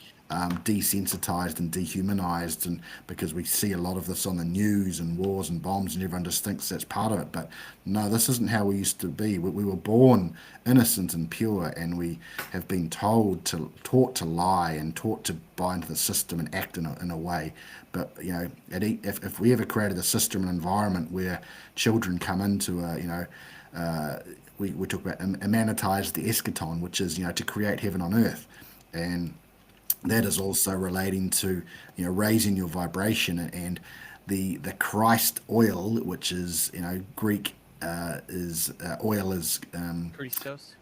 desensitized and dehumanized. And because we see a lot of this on the news and wars and bombs, and everyone just thinks that's part of it. But no, this isn't how we used to be. We were born innocent and pure, and we have been taught to lie and taught to buy into the system and act in a way. But if we ever created a system and environment where children come into we talk about emanatize the eschaton, which is to create heaven on earth, and that is also relating to raising your vibration, and the Christ oil, which is Greek is oil Christos.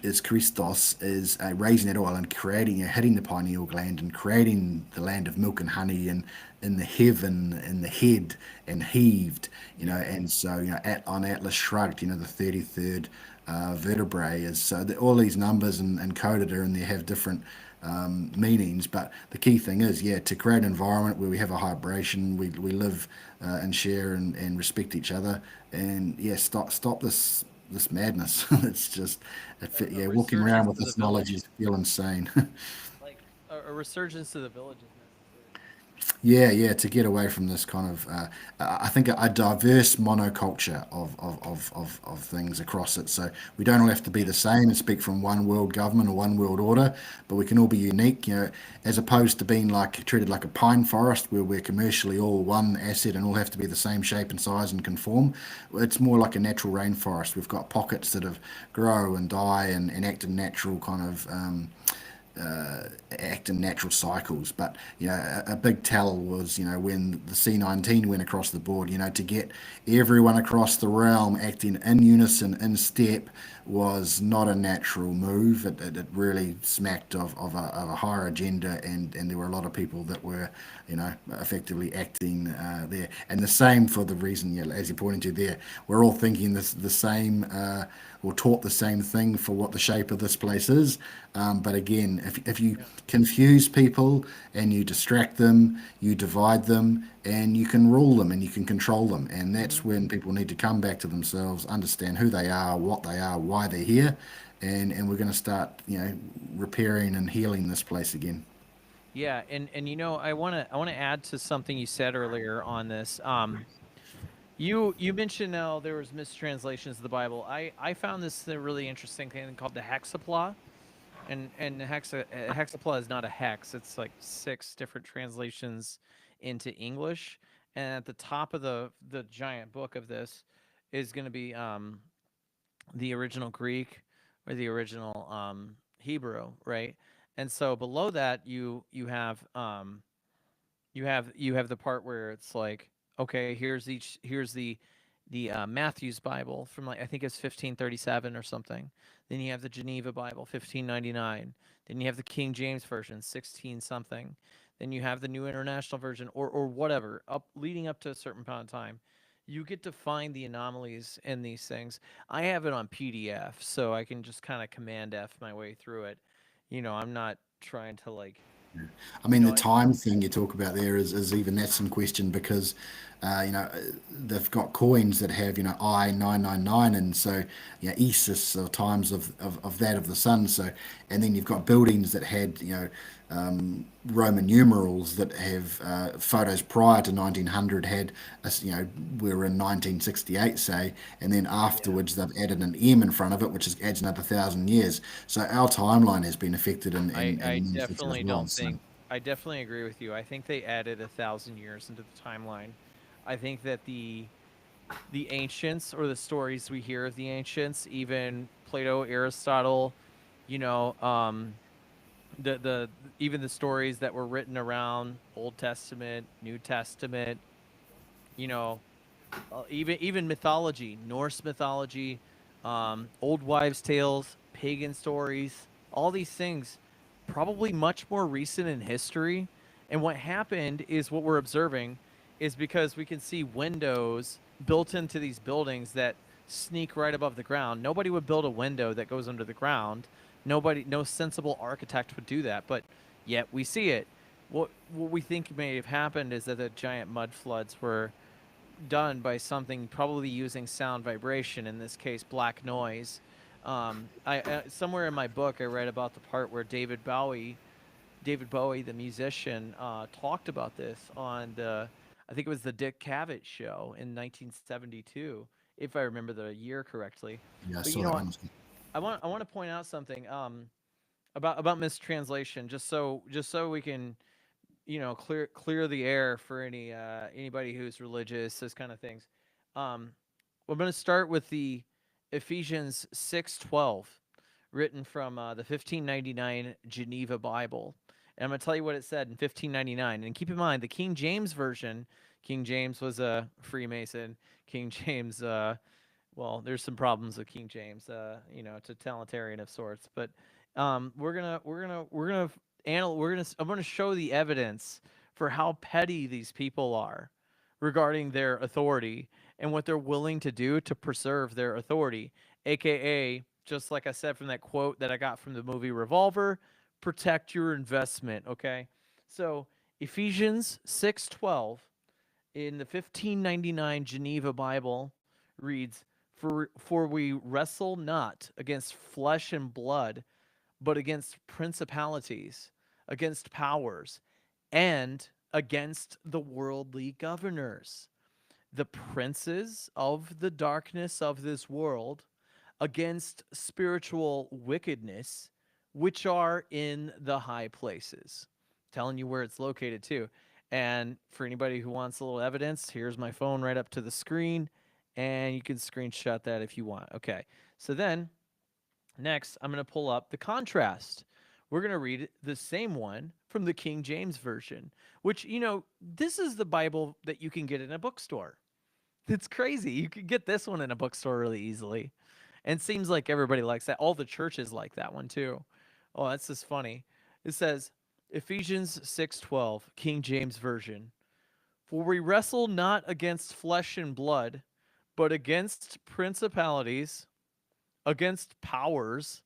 is Christos, is raising that oil and creating, hitting the pineal gland and creating the land of milk and honey, and in the heaven, in the head, and heaved, Yeah. and so on Atlas Shrugged, the 33rd vertebrae is, so all these numbers and coded are, and they have different meanings. But the key thing is, yeah, to create an environment where we have a vibration, we live and share and respect each other, and yeah, stop this madness. It's just, A yeah, walking around resurgence with to the this knowledge village. is feel insane. Like a resurgence to the village is necessary. Yeah, yeah, to get away from this kind of, I think a diverse monoculture of things across it. So we don't all have to be Yeah. the same and speak from one world government or one world order, but we can all be unique, as opposed to being like treated like a pine forest where we're commercially all one asset and all have to be the same shape and size and conform. It's more like a natural rainforest. We've got pockets that have grow and die and act in natural kind of act in natural cycles. But a big tell was when the C19 went across the board. To get everyone across the realm acting in unison, in step, was not a natural move. It really smacked of a higher agenda, and there were a lot of people that were effectively acting there. And the same for the reason, as you're pointing to there, we're all thinking the same. Or taught the same thing for what the shape of this place is. But again, if you Yeah. confuse people and you distract them, you divide them, and you can rule them and you can control them. And Hmm. that's when people need to come back to themselves, understand who they are, what they are, why they're here. And we're going to start, repairing and healing this place again. Yeah, and I wanna add to something you said earlier on this. You mentioned now there was mistranslations of the Bible. I found this a really interesting thing called the hexapla, and hexapla is not a hex. It's like six different translations into English, and at the top of the giant book of this is going to be the original Greek or the original Hebrew, right? And so below that you have the part where it's like, okay, here's the Matthew's Bible from, like, I think it's 1537 or something. Then you have the Geneva Bible 1599. Then you have the King James version 16 something. Then you have the New International Version, or whatever, up leading up to a certain amount of time. You get to find the anomalies in these things. I have it on PDF, so I can just kind of Command F my way through it. I'm not trying to, like, I you mean, know, the I, time thing you talk about there is even that's some question because, they've got coins that have, I 999, and so, Isis or times of that of the sun. So, and then you've got buildings that had, Roman numerals that have photos prior to 1900 had, we're in 1968, say, and then yeah. afterwards they've added an M in front of it, which adds another 1,000 years. So our timeline has been affected I in I many respects as definitely well. don't So. think I definitely agree with you. I think they added 1,000 years into the timeline. I think that the ancients, or the stories we hear of the ancients, even Plato, Aristotle, you know, the even the stories that were written around Old Testament, New Testament, you know, even mythology, Norse mythology, old wives' tales, pagan stories, all these things, probably much more recent in history. And what happened is, what we're observing is, because we can see windows built into these buildings that sneak right above the ground. Nobody would build a window that goes under the ground. No sensible architect would do that, but yet we see it. What we think may have happened is that the giant mud floods were done by something probably using sound vibration, in this case black noise. I somewhere in my book I read about the part where David Bowie, the musician, talked about this on I think it was the Dick Cavett show in 1972, if I remember the year correctly. Yeah, I But saw that one. I want to point out something about mistranslation, just so we can, clear the air for anybody who's religious, those kind of things. We're going to start with the Ephesians 6:12, written from the 1599 Geneva Bible. And I'm going to tell you what it said in 1599. And keep in mind, the King James version. King James was a Freemason. King James, well, there's some problems with King James, totalitarian of sorts. But I'm gonna show the evidence for how petty these people are regarding their authority, and what they're willing to do to preserve their authority, aka, just like I said from that quote that I got from the movie Revolver, protect your investment. Okay, so Ephesians 6:12 in the 1599 Geneva Bible reads, For we wrestle not against flesh and blood, but against principalities, against powers, and against the worldly governors, the princes of the darkness of this world, against spiritual wickedness which are in the high places. Telling you where it's located too. And for anybody who wants a little evidence, here's my phone right up to the screen, and you can screenshot that if you want. Okay. So then, next, I'm going to pull up the contrast. We're going to read the same one from the King James Version, which, this is the Bible that you can get in a bookstore. It's crazy. You could get this one in a bookstore really easily. And it seems like everybody likes that. All the churches like that one too. Oh, that's just funny. It says, Ephesians 6:12, King James Version. For we wrestle not against flesh and blood, but against principalities, against powers,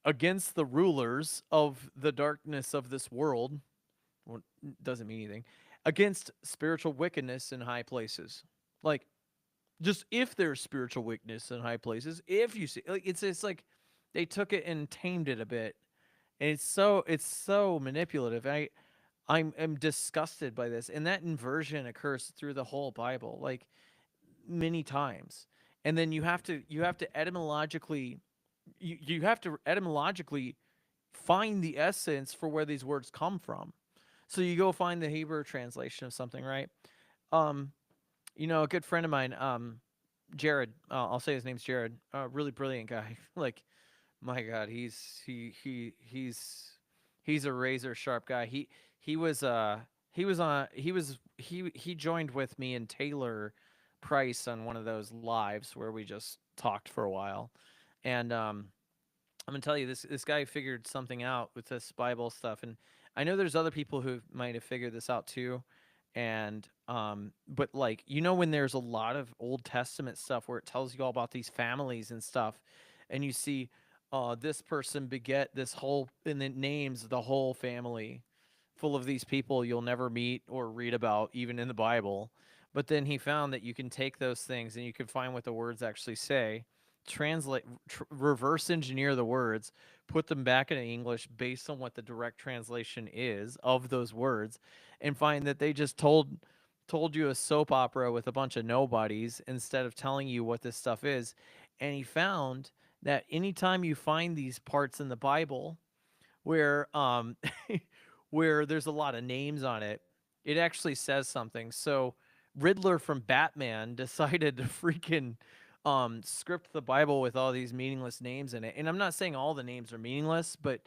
against the rulers of the darkness of this world. Well, doesn't mean anything. Against spiritual wickedness in high places. Like, just if there's spiritual weakness in high places, if you see, like, it's like they took it and tamed it a bit, And it's so manipulative. I'm disgusted by this, and that inversion occurs through the whole Bible, like many times. And then you have to etymologically you have to etymologically find the essence for where these words come from. So you go find the Hebrew translation of something, right? Um, a good friend of mine, Jared. I'll say his name's Jared. Really brilliant guy. Like, my God, he's a razor sharp guy. He joined with me and Taylor Price on one of those lives where we just talked for a while, and I'm gonna tell you this guy figured something out with this Bible stuff, and I know there's other people who might have figured this out too, and but like when there's a lot of Old Testament stuff where it tells you all about these families and stuff, and you see, this person beget this whole, and it names the whole family, full of these people you'll never meet or read about even in the Bible. But then he found that you can take those things and you can find what the words actually say, translate, reverse engineer the words, put them back into English based on what the direct translation is of those words, and find that they just told you a soap opera with a bunch of nobodies instead of telling you what this stuff is. And he found that anytime you find these parts in the Bible where where there's a lot of names on it, it actually says something. So Riddler from Batman decided to freaking script the Bible with all these meaningless names in it. And I'm not saying all the names are meaningless, but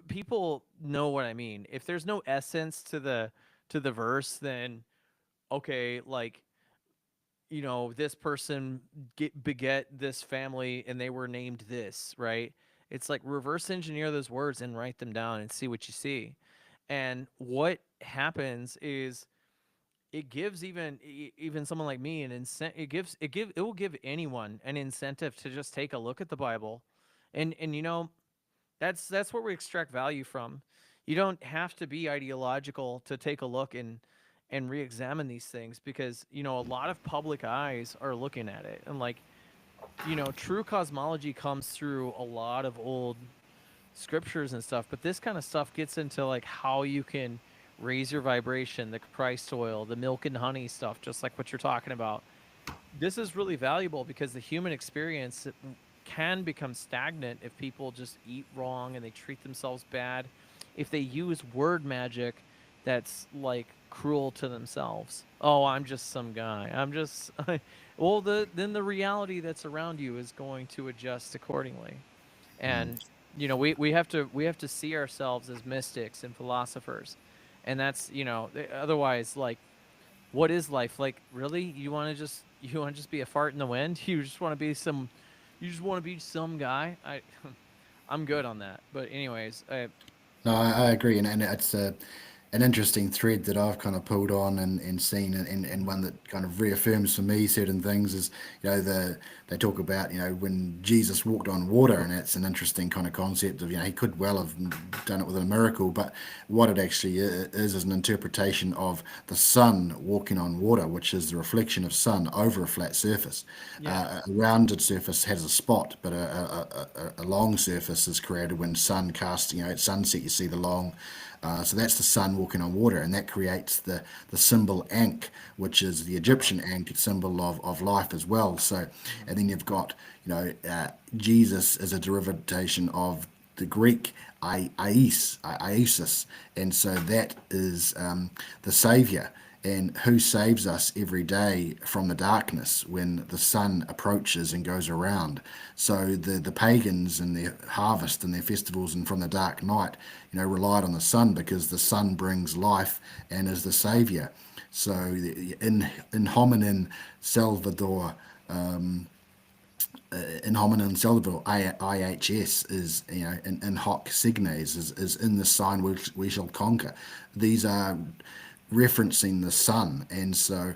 people know what I mean. If there's no essence to the verse, then okay, like this person beget this family and they were named this, right? It's like reverse engineer those words and write them down and see what you see. And what happens is it gives even someone like me an incentive. It will give anyone an incentive to just take a look at the Bible, and that's where we extract value from. You don't have to be ideological to take a look and re-examine these things, because a lot of public eyes are looking at it, and like true cosmology comes through a lot of old scriptures and stuff, but this kind of stuff gets into like how you can raise your vibration, the Christ oil, the milk and honey stuff, just like what you're talking about. This is really valuable because the human experience can become stagnant if people just eat wrong and they treat themselves bad, if they use word magic that's like cruel to themselves. Oh, I'm just some guy. I'm just well, then the reality that's around you is going to adjust accordingly. Mm. And we have to see ourselves as mystics and philosophers. And that's, otherwise, like, what is life? Like, really? You want to just be a fart in the wind? You just want to be some guy? I'm good on that. But anyways, No, I agree, and it's an interesting thread that I've kind of pulled on and seen, and one that kind of reaffirms for me certain things is, they talk about, when Jesus walked on water, and that's an interesting kind of concept of, he could well have done it with a miracle, but what it actually is an interpretation of the sun walking on water, which is the reflection of sun over a flat surface. yeah. A rounded surface has a spot, but a long surface is created when sun casts, at sunset you see the long. So that's the sun walking on water, and that creates the symbol Ankh, which is the Egyptian Ankh symbol of life as well. So, and then you've got, Jesus as a derivation of the Greek Iesus, and so that is the Savior, and who saves us every day from the darkness when the sun approaches and goes around. So the pagans and their harvest and their festivals and from the dark night, relied on the sun because the sun brings life and is the savior. So in hominin Salvador, IHS is, in hoc signes is in the sign which we shall conquer. These are referencing the sun, and so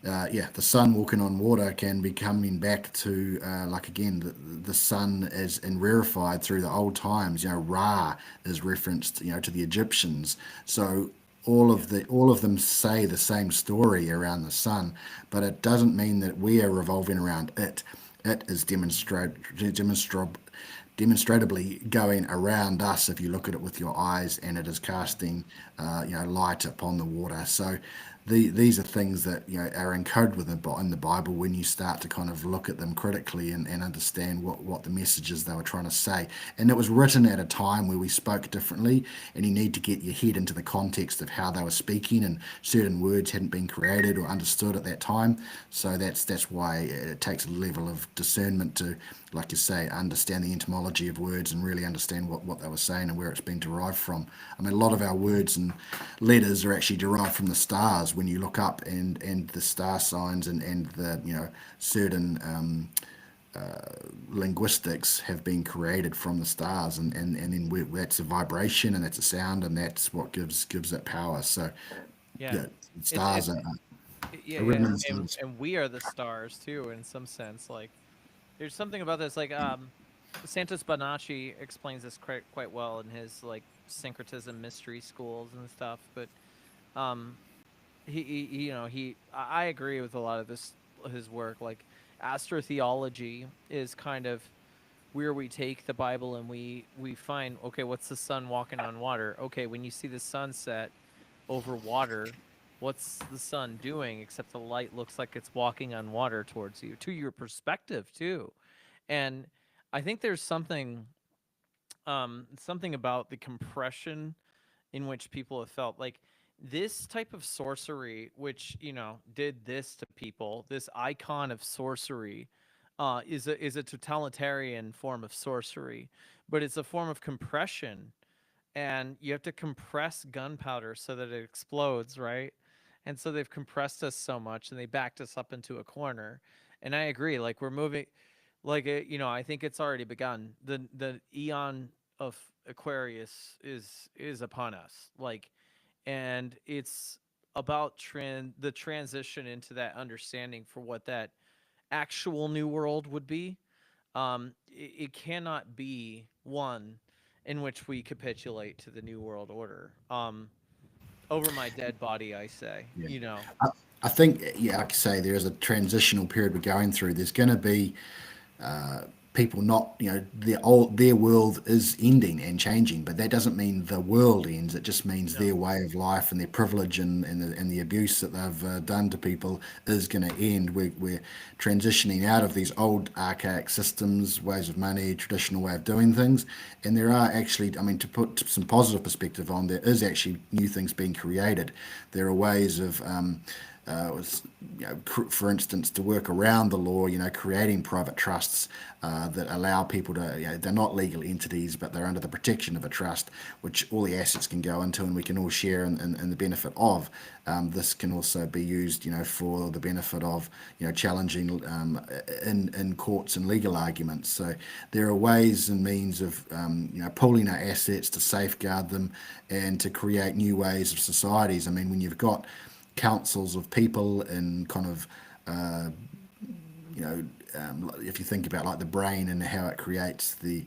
yeah, the sun walking on water can be coming back to, like again, the sun as and rarefied through the old times. Ra is referenced, to the Egyptians. So all of them say the same story around the sun, but it doesn't mean that we are revolving around it. It is demonstrably going around us if you look at it with your eyes, and it is casting light upon the water. So these are things that are encoded in the Bible when you start to kind of look at them critically and understand what the messages they were trying to say. And it was written at a time where we spoke differently, and you need to get your head into the context of how they were speaking, and certain words hadn't been created or understood at that time. So that's why it takes a level of discernment to, like you say, understand the etymology of words and really understand what they were saying and where it's been derived from. I mean, a lot of our words and letters are actually derived from the stars when you look up, and the star signs and the certain linguistics have been created from the stars, and then that's a vibration, and that's a sound, and that's what gives it power. So Yeah. yeah, It's stars yeah, are yeah, written in the and stars. and we are the stars too, in some sense. Like, there's something about this. Like, Santos Bonacci explains this quite well in his like syncretism mystery schools and stuff. But um, I agree with a lot of this his work. Like, astrotheology is kind of where we take the Bible and we find, okay, what's the sun walking on water? Okay, when you see the sunset over water, what's the sun doing except the light looks like it's walking on water towards you, to your perspective too. And I think there's something about the compression in which people have felt like this type of sorcery, which did this to people, this icon of sorcery, is a totalitarian form of sorcery, but it's a form of compression, and you have to compress gunpowder so that it explodes, right? And so they've compressed us so much, and they backed us up into a corner. And I agree, like we're moving, like I think it's already begun. The eon of Aquarius is upon us, like, and it's about the transition into that understanding for what that actual new world would be. It cannot be one in which we capitulate to the new world order. Over my dead body, I say, Yeah. I, I think, like I say, there is a transitional period we're going through. There's going to be people not, their world is ending and changing, but that doesn't mean the world ends. It just means No. their way of life and their privilege and the abuse that they've done to people is going to end. We're transitioning out of these old archaic systems, ways of money, traditional way of doing things, and there are actually, I mean, to put some positive perspective on, there is actually new things being created. There are ways of was, for instance, to work around the law, creating private trusts that allow people to, they're not legal entities, but they're under the protection of a trust, which all the assets can go into and we can all share in the benefit of. This can also be used, for the benefit of, challenging in courts and legal arguments. So there are ways and means of, pooling our assets to safeguard them and to create new ways of societies. I mean, when you've got councils of people and kind of if you think about like the brain and how it creates the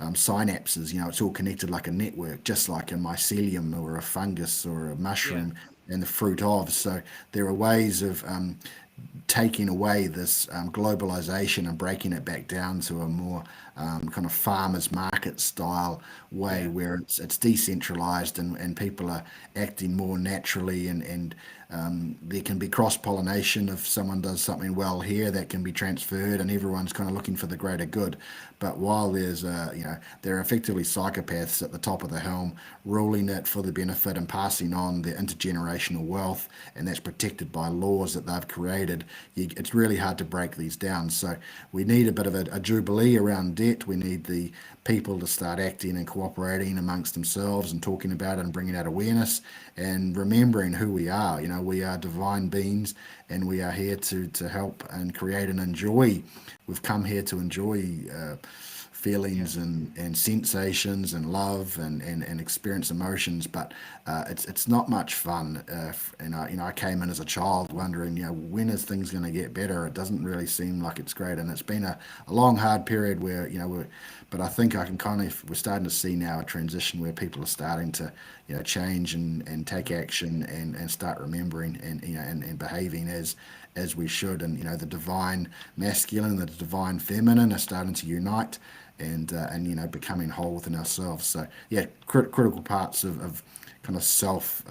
synapses, it's all connected like a network, just like a mycelium or a fungus or a Yeah. mushroom and the fruit of. So there are ways of taking away this globalization and breaking it back down to a more kind of farmers market style way Yeah. where it's decentralized and people are acting more naturally and there can be cross pollination. If someone does something well here, that can be transferred, and everyone's kind of looking for the greater good. But while there are effectively psychopaths at the top of the helm, ruling it for the benefit and passing on the intergenerational wealth, and that's protected by laws that they've created. It's really hard to break these down. So we need a bit of a jubilee around debt. We need the people to start acting and cooperating amongst themselves and talking about it and bringing out awareness and remembering who we are. We are divine beings, and we are here to help and create and enjoy. We've come here to enjoy Yeah. feelings and sensations and love and experience emotions, but it's not much fun. And I came in as a child wondering, when is things going to get better? It doesn't really seem like it's great, and it's been a long, hard period where but I think we're starting to see now a transition where people are starting to change and take Hmm. action and start remembering and behaving as we should. And the divine masculine and the divine feminine are starting to unite, and becoming whole within ourselves. So yeah, critical parts of kind of self,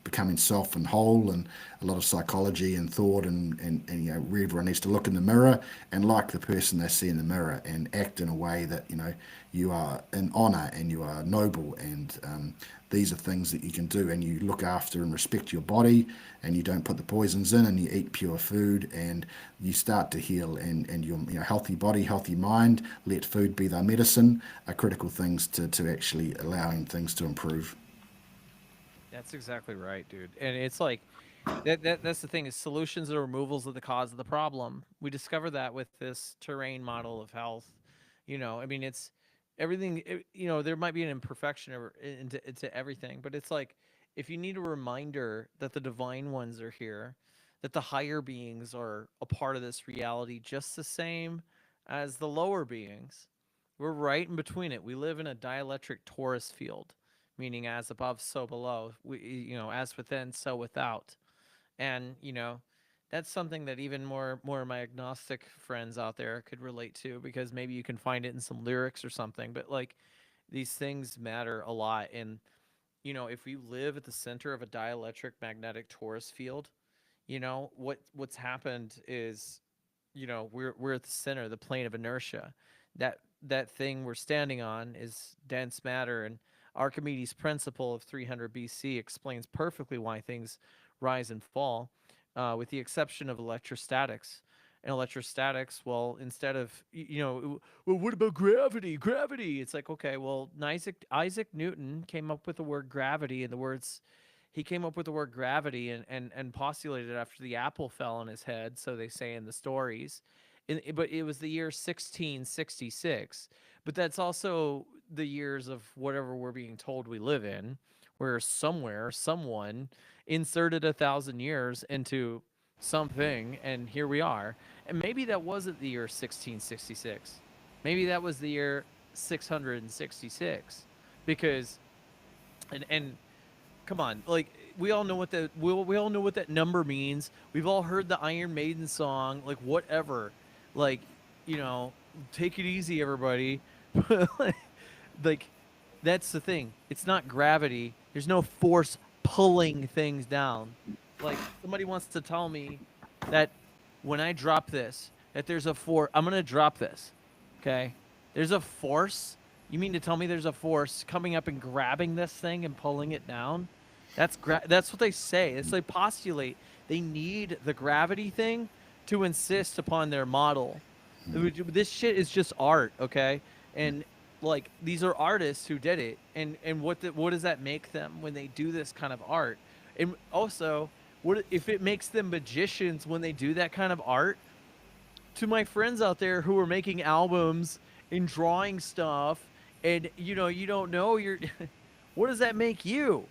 becoming self and whole, and a lot of psychology and thought, and everyone needs to look in the mirror and like the person they see in the mirror and act in a way that you are in honor and you are noble, and these are things that you can do, and you look after and respect your body, and you don't put the poisons in, and you eat pure food, and you start to heal, and your healthy body, healthy mind, let food be thy medicine, are critical things to actually allowing things to improve. That's exactly right, dude. And it's like that's the thing is solutions or removals of the cause of the problem. We discover that with this terrain model of health. I mean, it's everything. There might be an imperfection into everything, but it's like if you need a reminder that the divine ones are here, that the higher beings are a part of this reality, just the same as the lower beings. We're right in between it. We live in a dielectric torus field, meaning as above, so below. As within, so without. And that's something that even more of my agnostic friends out there could relate to, because maybe you can find it in some lyrics or something. But like these things matter a lot. And if we live at the center of a dielectric magnetic torus field, what's happened is we're at the center, the plane of inertia. That thing we're standing on is dense matter, and Archimedes' principle of 300 BC explains perfectly why things rise and fall, with the exception of electrostatics. And electrostatics, well, instead of well, what about gravity? Gravity. It's like, okay, well, Isaac Newton came up with the word gravity, and he came up with the word gravity, and postulated it after the apple fell on his head, so they say in the stories. But it was the year 1666. But that's also the years of whatever we're being told we live in, where somewhere, someone inserted 1,000 years into something, and here we are. And maybe that wasn't the year 1666. Maybe that was the year 666. Because, and come on, like we all know what we all know what that number means. We've all heard the Iron Maiden song, like whatever, like take it easy, everybody. like that's the thing. It's not gravity. There's no force pulling things down. Like somebody wants to tell me that when I drop this, that there's a force. I'm gonna drop this. Okay, there's a force. You mean to tell me there's a force coming up and grabbing this thing and pulling it down? That's what they say. It's they postulate they need the gravity thing to insist upon their model. This shit is just art, okay? And like these are artists who did it, and what does that make them when they do this kind of art? And also, what if it makes them magicians when they do that kind of art? To my friends out there who are making albums and drawing stuff, and you don't know you're what does that make you?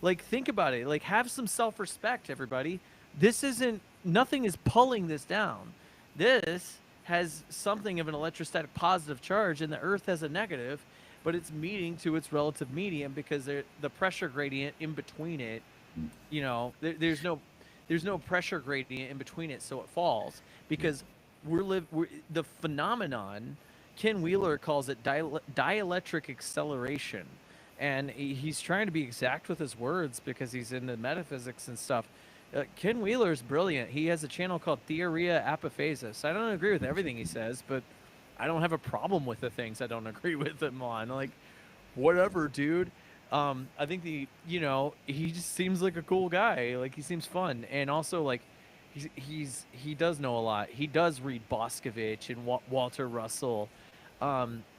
Like think about it. Like have some self-respect, everybody. This isn't nothing is pulling this down. This has something of an electrostatic positive charge, and the earth has a negative, but it's meeting to its relative medium because the pressure gradient in between it, there's no pressure gradient in between it, so it falls because the phenomenon. Ken Wheeler calls it dielectric acceleration, and he's trying to be exact with his words because he's into metaphysics and stuff. Ken Wheeler's brilliant. He has a channel called Theoria Apophasis. I don't agree with everything he says, but I don't have a problem with the things I don't agree with him on. Like, whatever, dude. I think he just seems like a cool guy. Like he seems fun, and also like he does know a lot. He does read Boscovich and Walter Russell.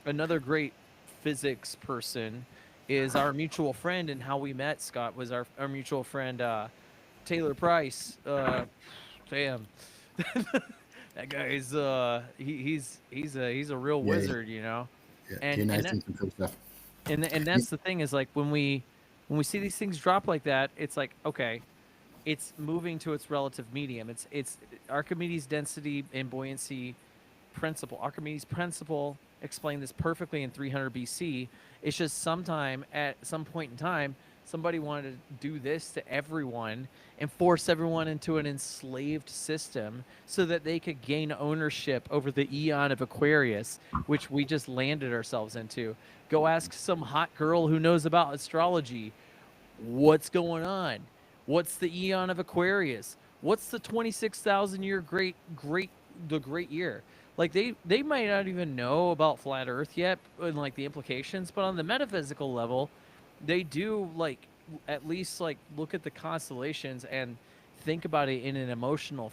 Another great physics person is our mutual friend, and how we met. Scott was our mutual friend Taylor Price. Damn, that guy's he's a real Yeah, wizard, yeah, and yeah, no, and that, some cool stuff. and Yeah, that's the thing is like when we see these things drop like that, it's like okay, it's moving to its relative medium. It's Archimedes' density and buoyancy principle. Archimedes' principle explained this perfectly in 300 BC. It's just at some point in time, Somebody wanted to do this to everyone and force everyone into an enslaved system so that they could gain ownership over the eon of Aquarius, which we just landed ourselves into. Go ask some hot girl who knows about astrology. What's going on? What's the eon of Aquarius? What's the 26,000 year great year? Like they might not even know about flat Earth yet and like the implications, but on the metaphysical level, they do like at least like look at the constellations and think about it in an emotional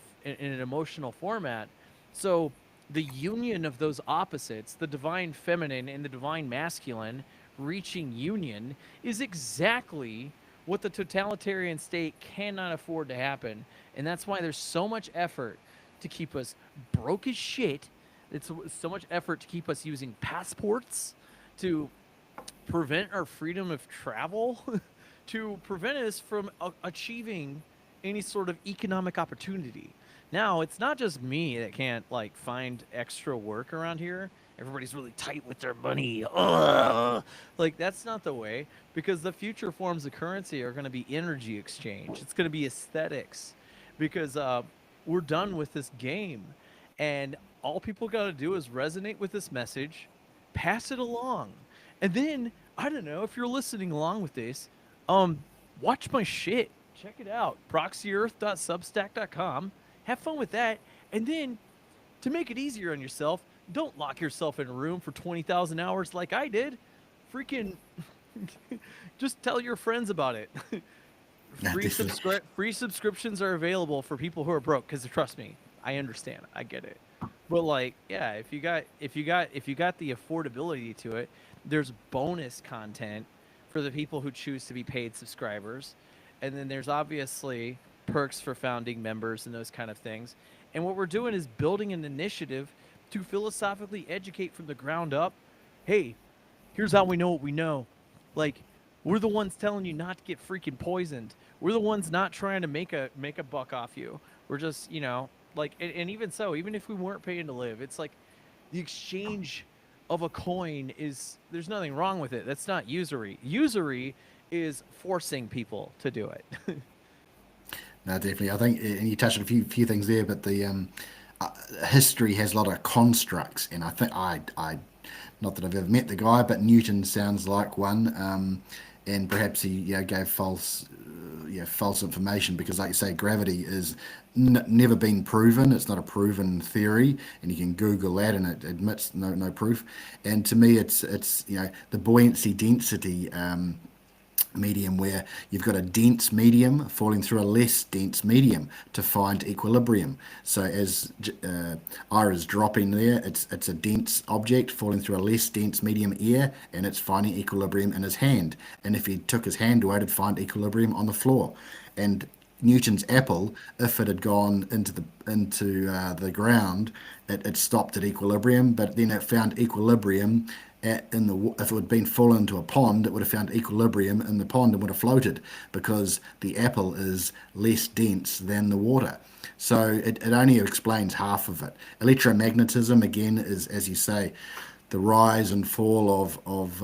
format. So the union of those opposites, the divine feminine and the divine masculine reaching union, is exactly what the totalitarian state cannot afford to happen. And that's why there's so much effort to keep us broke as shit. It's so much effort to keep us using passports, to prevent our freedom of travel, to prevent us from achieving any sort of economic opportunity. Now, it's not just me that can't like find extra work around here. Everybody's really tight with their money. Ugh. Like that's not the way, because the future forms of currency are going to be energy exchange. It's going to be aesthetics, because we're done with this game, and all people got to do is resonate with this message, pass it along, and then I don't know if you're listening along with this, um, watch my shit. Check it out. proxyearth.substack.com. Have fun with that. And then to make it easier on yourself, don't lock yourself in a room for 20,000 hours like I did. Freaking just tell your friends about it. Yeah, definitely. Free subscriptions are available for people who are broke, cuz trust me, I understand. I get it. But like, yeah, if you got the affordability to it, there's bonus content for the people who choose to be paid subscribers. And then there's obviously perks for founding members and those kind of things. And what we're doing is building an initiative to philosophically educate from the ground up. Hey, here's how we know what we know. Like, we're the ones telling you not to get freaking poisoned. We're the ones not trying to make a buck off you. We're just, like, and even so, even if we weren't paying to live, it's like the exchange of a coin is, there's nothing wrong with it. That's not usury. Usury is forcing people to do it. No, definitely. I think, and you touched on a few things there, but the history has a lot of constructs, and I think not that I've ever met the guy, but Newton sounds like one, and perhaps he gave false information because, like you say, gravity is never been proven. It's not a proven theory, and you can Google that, and it admits no proof. And to me, it's the buoyancy density. Medium where you've got a dense medium falling through a less dense medium to find equilibrium. So as Ira's dropping there, it's a dense object falling through a less dense medium air, and it's finding equilibrium in his hand. And if he took his hand away, it'd find equilibrium on the floor. And Newton's apple, if it had gone into the ground, it stopped at equilibrium, but then it found equilibrium if it had been full into a pond, it would have found equilibrium in the pond and would have floated because the apple is less dense than the water. So it only explains half of it. Electromagnetism, again, is, as you say, the rise and fall of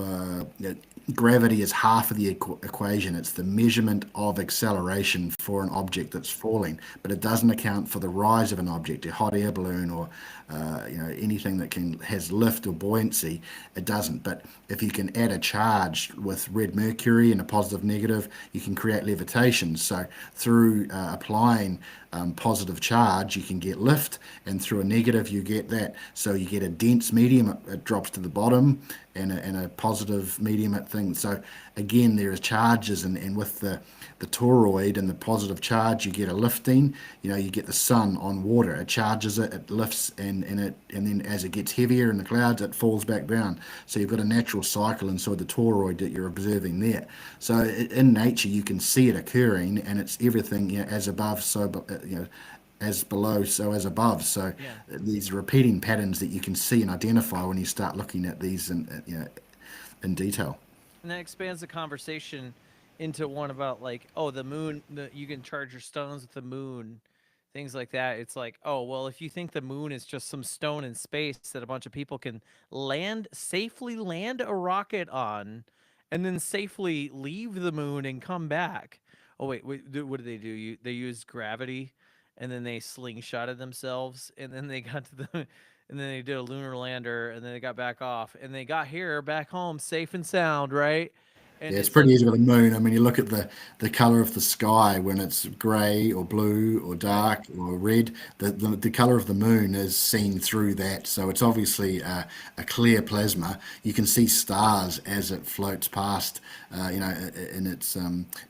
gravity is half of the equation. It's the measurement of acceleration for an object that's falling, but it doesn't account for the rise of an object, a hot air balloon, or anything that has lift or buoyancy. It doesn't. But if you can add a charge with red mercury and a positive negative, you can create levitation. So through applying positive charge, you can get lift, and through a negative, you get that. So you get a dense medium, it drops to the bottom, and a positive medium at things. So again, there are charges, and with the toroid and the positive charge, you get a lifting. You get the sun on water. It charges it, it lifts, and then as it gets heavier in the clouds, it falls back down. So you've got a natural cycle inside the toroid that you're observing there. So in nature, you can see it occurring, and it's everything, as above, so as below, so as above. So Yeah. these repeating patterns that you can see and identify when you start looking at these in detail. And that expands the conversation into one about like, oh, the moon, you can charge your stones with the moon, things like that. It's like, oh, well, if you think the moon is just some stone in space that a bunch of people can safely land a rocket on, and then safely leave the moon and come back. Oh wait, what did they do? They used gravity, and then they slingshotted themselves, and then they got to the, and then they did a lunar lander, and then they got back off, and they got here back home safe and sound, right? And Yeah, it's it's pretty like, easy with the moon. I mean, you look at the color of the sky when it's grey or blue or right, dark or red. The color of the moon is seen through that, so it's obviously a clear plasma. You can see stars as it floats past, in its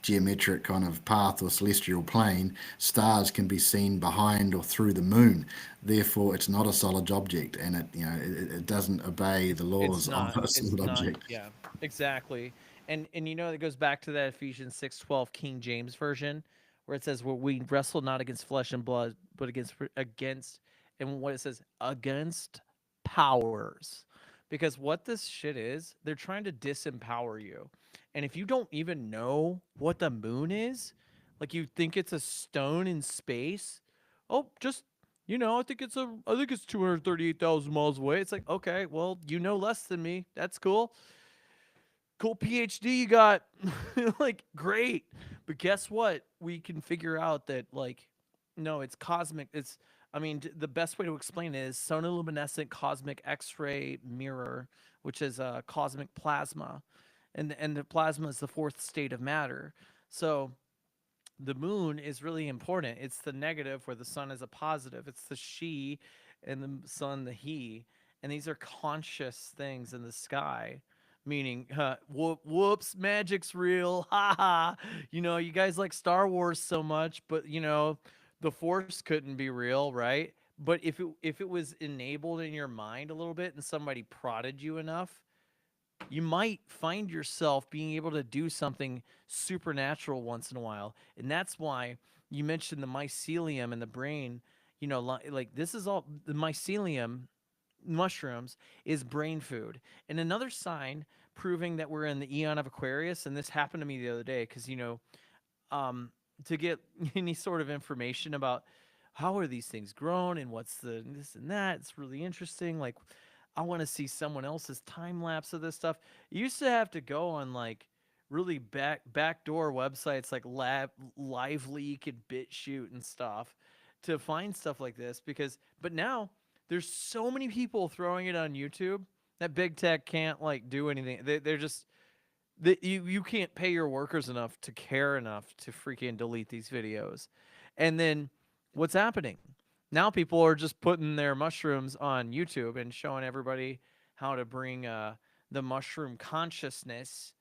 geometric kind of path or celestial plane. Stars can be seen behind or through the moon. Therefore, it's not a solid object, and it doesn't obey the it's laws of not, a it's solid not, object. yeah, exactly. And it goes back to that Ephesians 6:12 King James version, where it says, "Well, we wrestle not against flesh and blood, but against," and what it says, "against powers," because what this shit is, they're trying to disempower you, and if you don't even know what the moon is, like you think it's a stone in space, oh, just I think it's 238,000 miles away. It's like, okay, well, you know less than me. That's cool. Cool PhD you got. Like, great. But guess what? We can figure out that, like, no, it's cosmic. I mean, the best way to explain it is sonoluminescent cosmic X-ray mirror, which is a cosmic plasma, and the plasma is the fourth state of matter. So the moon is really important. It's the negative where the sun is a positive. It's the she and the sun the he. And these are conscious things in the sky. Meaning, whoops, magic's real. Ha ha. You guys like Star Wars so much, but the Force couldn't be real, right? But if it was enabled in your mind a little bit and somebody prodded you enough, you might find yourself being able to do something supernatural once in a while. And that's why you mentioned the mycelium in the brain. Like this is all the mycelium mushrooms is brain food. And another sign proving that we're in the eon of Aquarius, and this happened to me the other day because, um, to get any sort of information about how are these things grown and what's the this and that. It's really interesting. Like, I want to see someone else's time lapse of this stuff. You used to have to go on like really backdoor websites like Live Leak and BitChute and stuff to find stuff like this but now there's so many people throwing it on YouTube that big tech can't like do anything. They're just that you can't pay your workers enough to care enough to freaking delete these videos. And then what's happening? Now people are just putting their mushrooms on YouTube and showing everybody how to bring the mushroom consciousness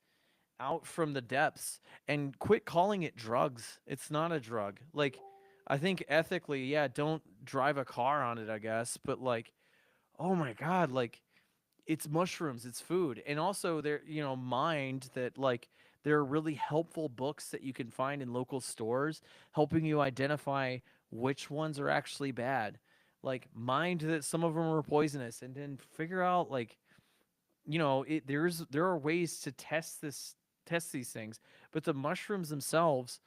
out from the depths and quit calling it drugs. It's not a drug. Like, I think ethically, yeah, don't drive a car on it, I guess, but like, oh my god, like it's mushrooms, it's food. And also there, mind that like there are really helpful books that you can find in local stores helping you identify which ones are actually bad. Like mind that some of them are poisonous and then figure out like, there are ways to test these things, but the mushrooms themselves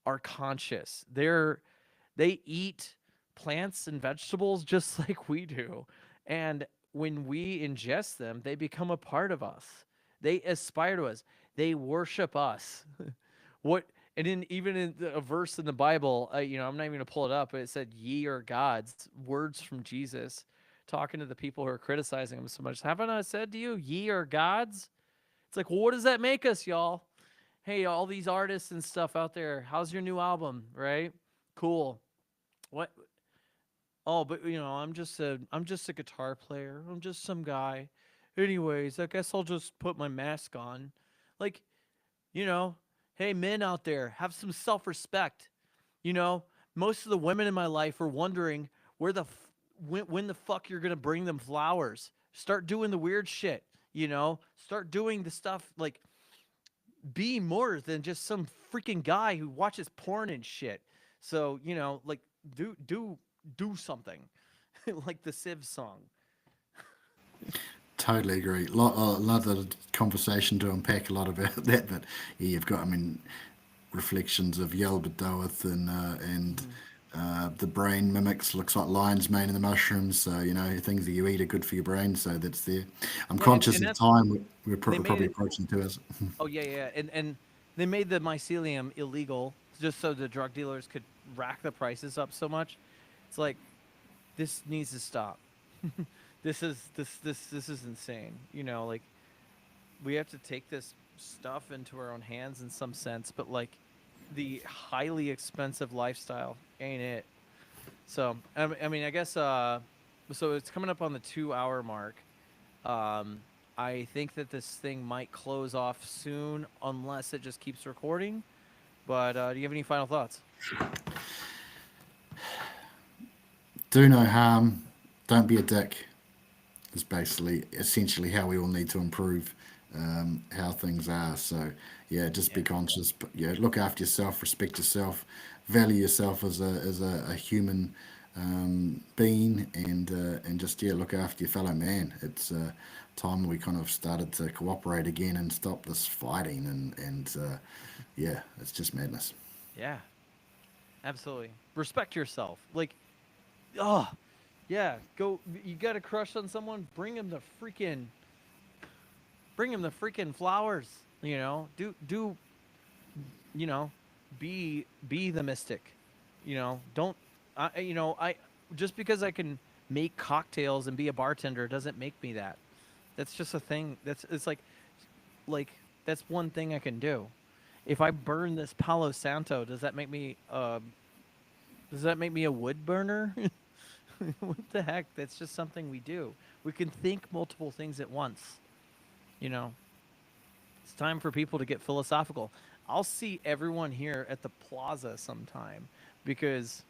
are conscious. They eat plants and vegetables just like we do. And when we ingest them, they become a part of us. They aspire to us. They worship us. what and in even in a verse in the Bible, I'm not even gonna pull it up, but it said, "Ye are gods," words from Jesus, talking to the people who are criticizing him so much. Haven't I said to you, "Ye are gods"? It's like, well, what does that make us, y'all? Hey, all these artists and stuff out there, how's your new album? Right? Cool. What? Oh, but I'm just a guitar player. I'm just some guy. Anyways, I guess I'll just put my mask on. Like, you know, hey men out there, have some self-respect. You know, most of the women in my life are wondering when the fuck you're gonna bring them flowers. Start doing the weird shit. Start doing the stuff like be more than just some freaking guy who watches porn and shit. So like do something, like the Civ song. Totally agree. Another conversation to unpack a lot about that, but yeah, you've got, I mean, reflections of Yalbert Doeth and Mhm. The brain mimics, looks like lion's mane in the mushrooms. So, things that you eat are good for your brain. So that's there. I'm Yeah, conscious and of that's time. We're they made probably it. approaching 2 hours. Oh yeah, yeah, and they made the mycelium illegal just so the drug dealers could rack the prices up so much. It's like this needs to stop. This is insane. Like we have to take this stuff into our own hands in some sense, but like the highly expensive lifestyle ain't it. So I mean, I guess so it's coming up on the 2 hour mark. Um, I think that this thing might close off soon unless it just keeps recording. But do you have any final thoughts? Do no harm. Don't be a dick. Is basically essentially how we all need to improve how things are. So yeah, just be Yeah. conscious. But yeah, look after yourself, respect yourself, value yourself as a human being, and just yeah, look after your fellow man. It's time we kind of started to cooperate again and stop this fighting and yeah, it's just madness. Yeah, absolutely. Respect yourself. Like, oh, yeah, go. You got a crush on someone? Bring him the freaking flowers. Do you know, be the mystic. Don't I just because I can make cocktails and be a bartender doesn't make me that. That's just a thing. It's like that's one thing I can do. If I burn this Palo Santo, does that make me a wood burner? What the heck? That's just something we do. We can think multiple things at once. You know, it's time for people to get philosophical. I'll see everyone here at the plaza sometime because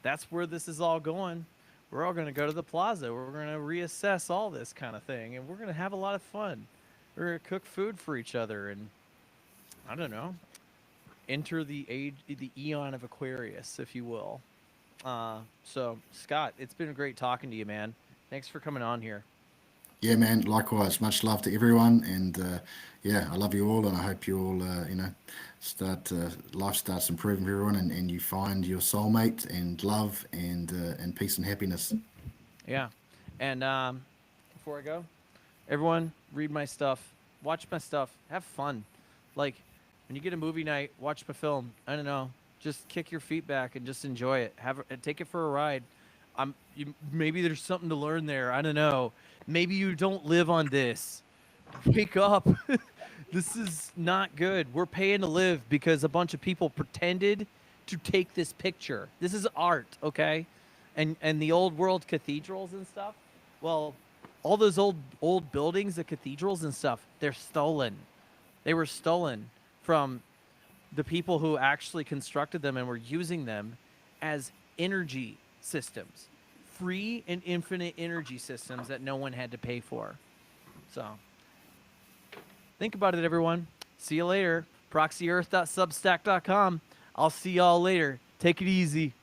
that's where this is all going. We're all going to go to the plaza. We're going to reassess all this kind of thing, and we're going to have a lot of fun. We're going to cook food for each other, and I don't know, enter the eon of Aquarius, if you will. So Scott, it's been great talking to you, man. Thanks for coming on here. Yeah, man. Likewise, much love to everyone, and yeah, I love you all, and I hope you all, start life starts improving for everyone, and you find your soulmate and love and peace and happiness. Yeah, and before I go, everyone read my stuff, watch my stuff, have fun. Like when you get a movie night, watch a film. I don't know, just kick your feet back and just enjoy it. Take it for a ride. Maybe there's something to learn there. I don't know. Maybe you don't live on this. Wake up. This is not good. We're paying to live because a bunch of people pretended to take this picture. This is art, okay? And the old world cathedrals and stuff. Well, all those old buildings, the cathedrals and stuff, they're stolen. They were stolen from the people who actually constructed them and were using them as energy systems, free and infinite energy systems that no one had to pay for. So think about it, everyone. See you later. ProxyEarth.substack.com. I'll see y'all later. Take it easy.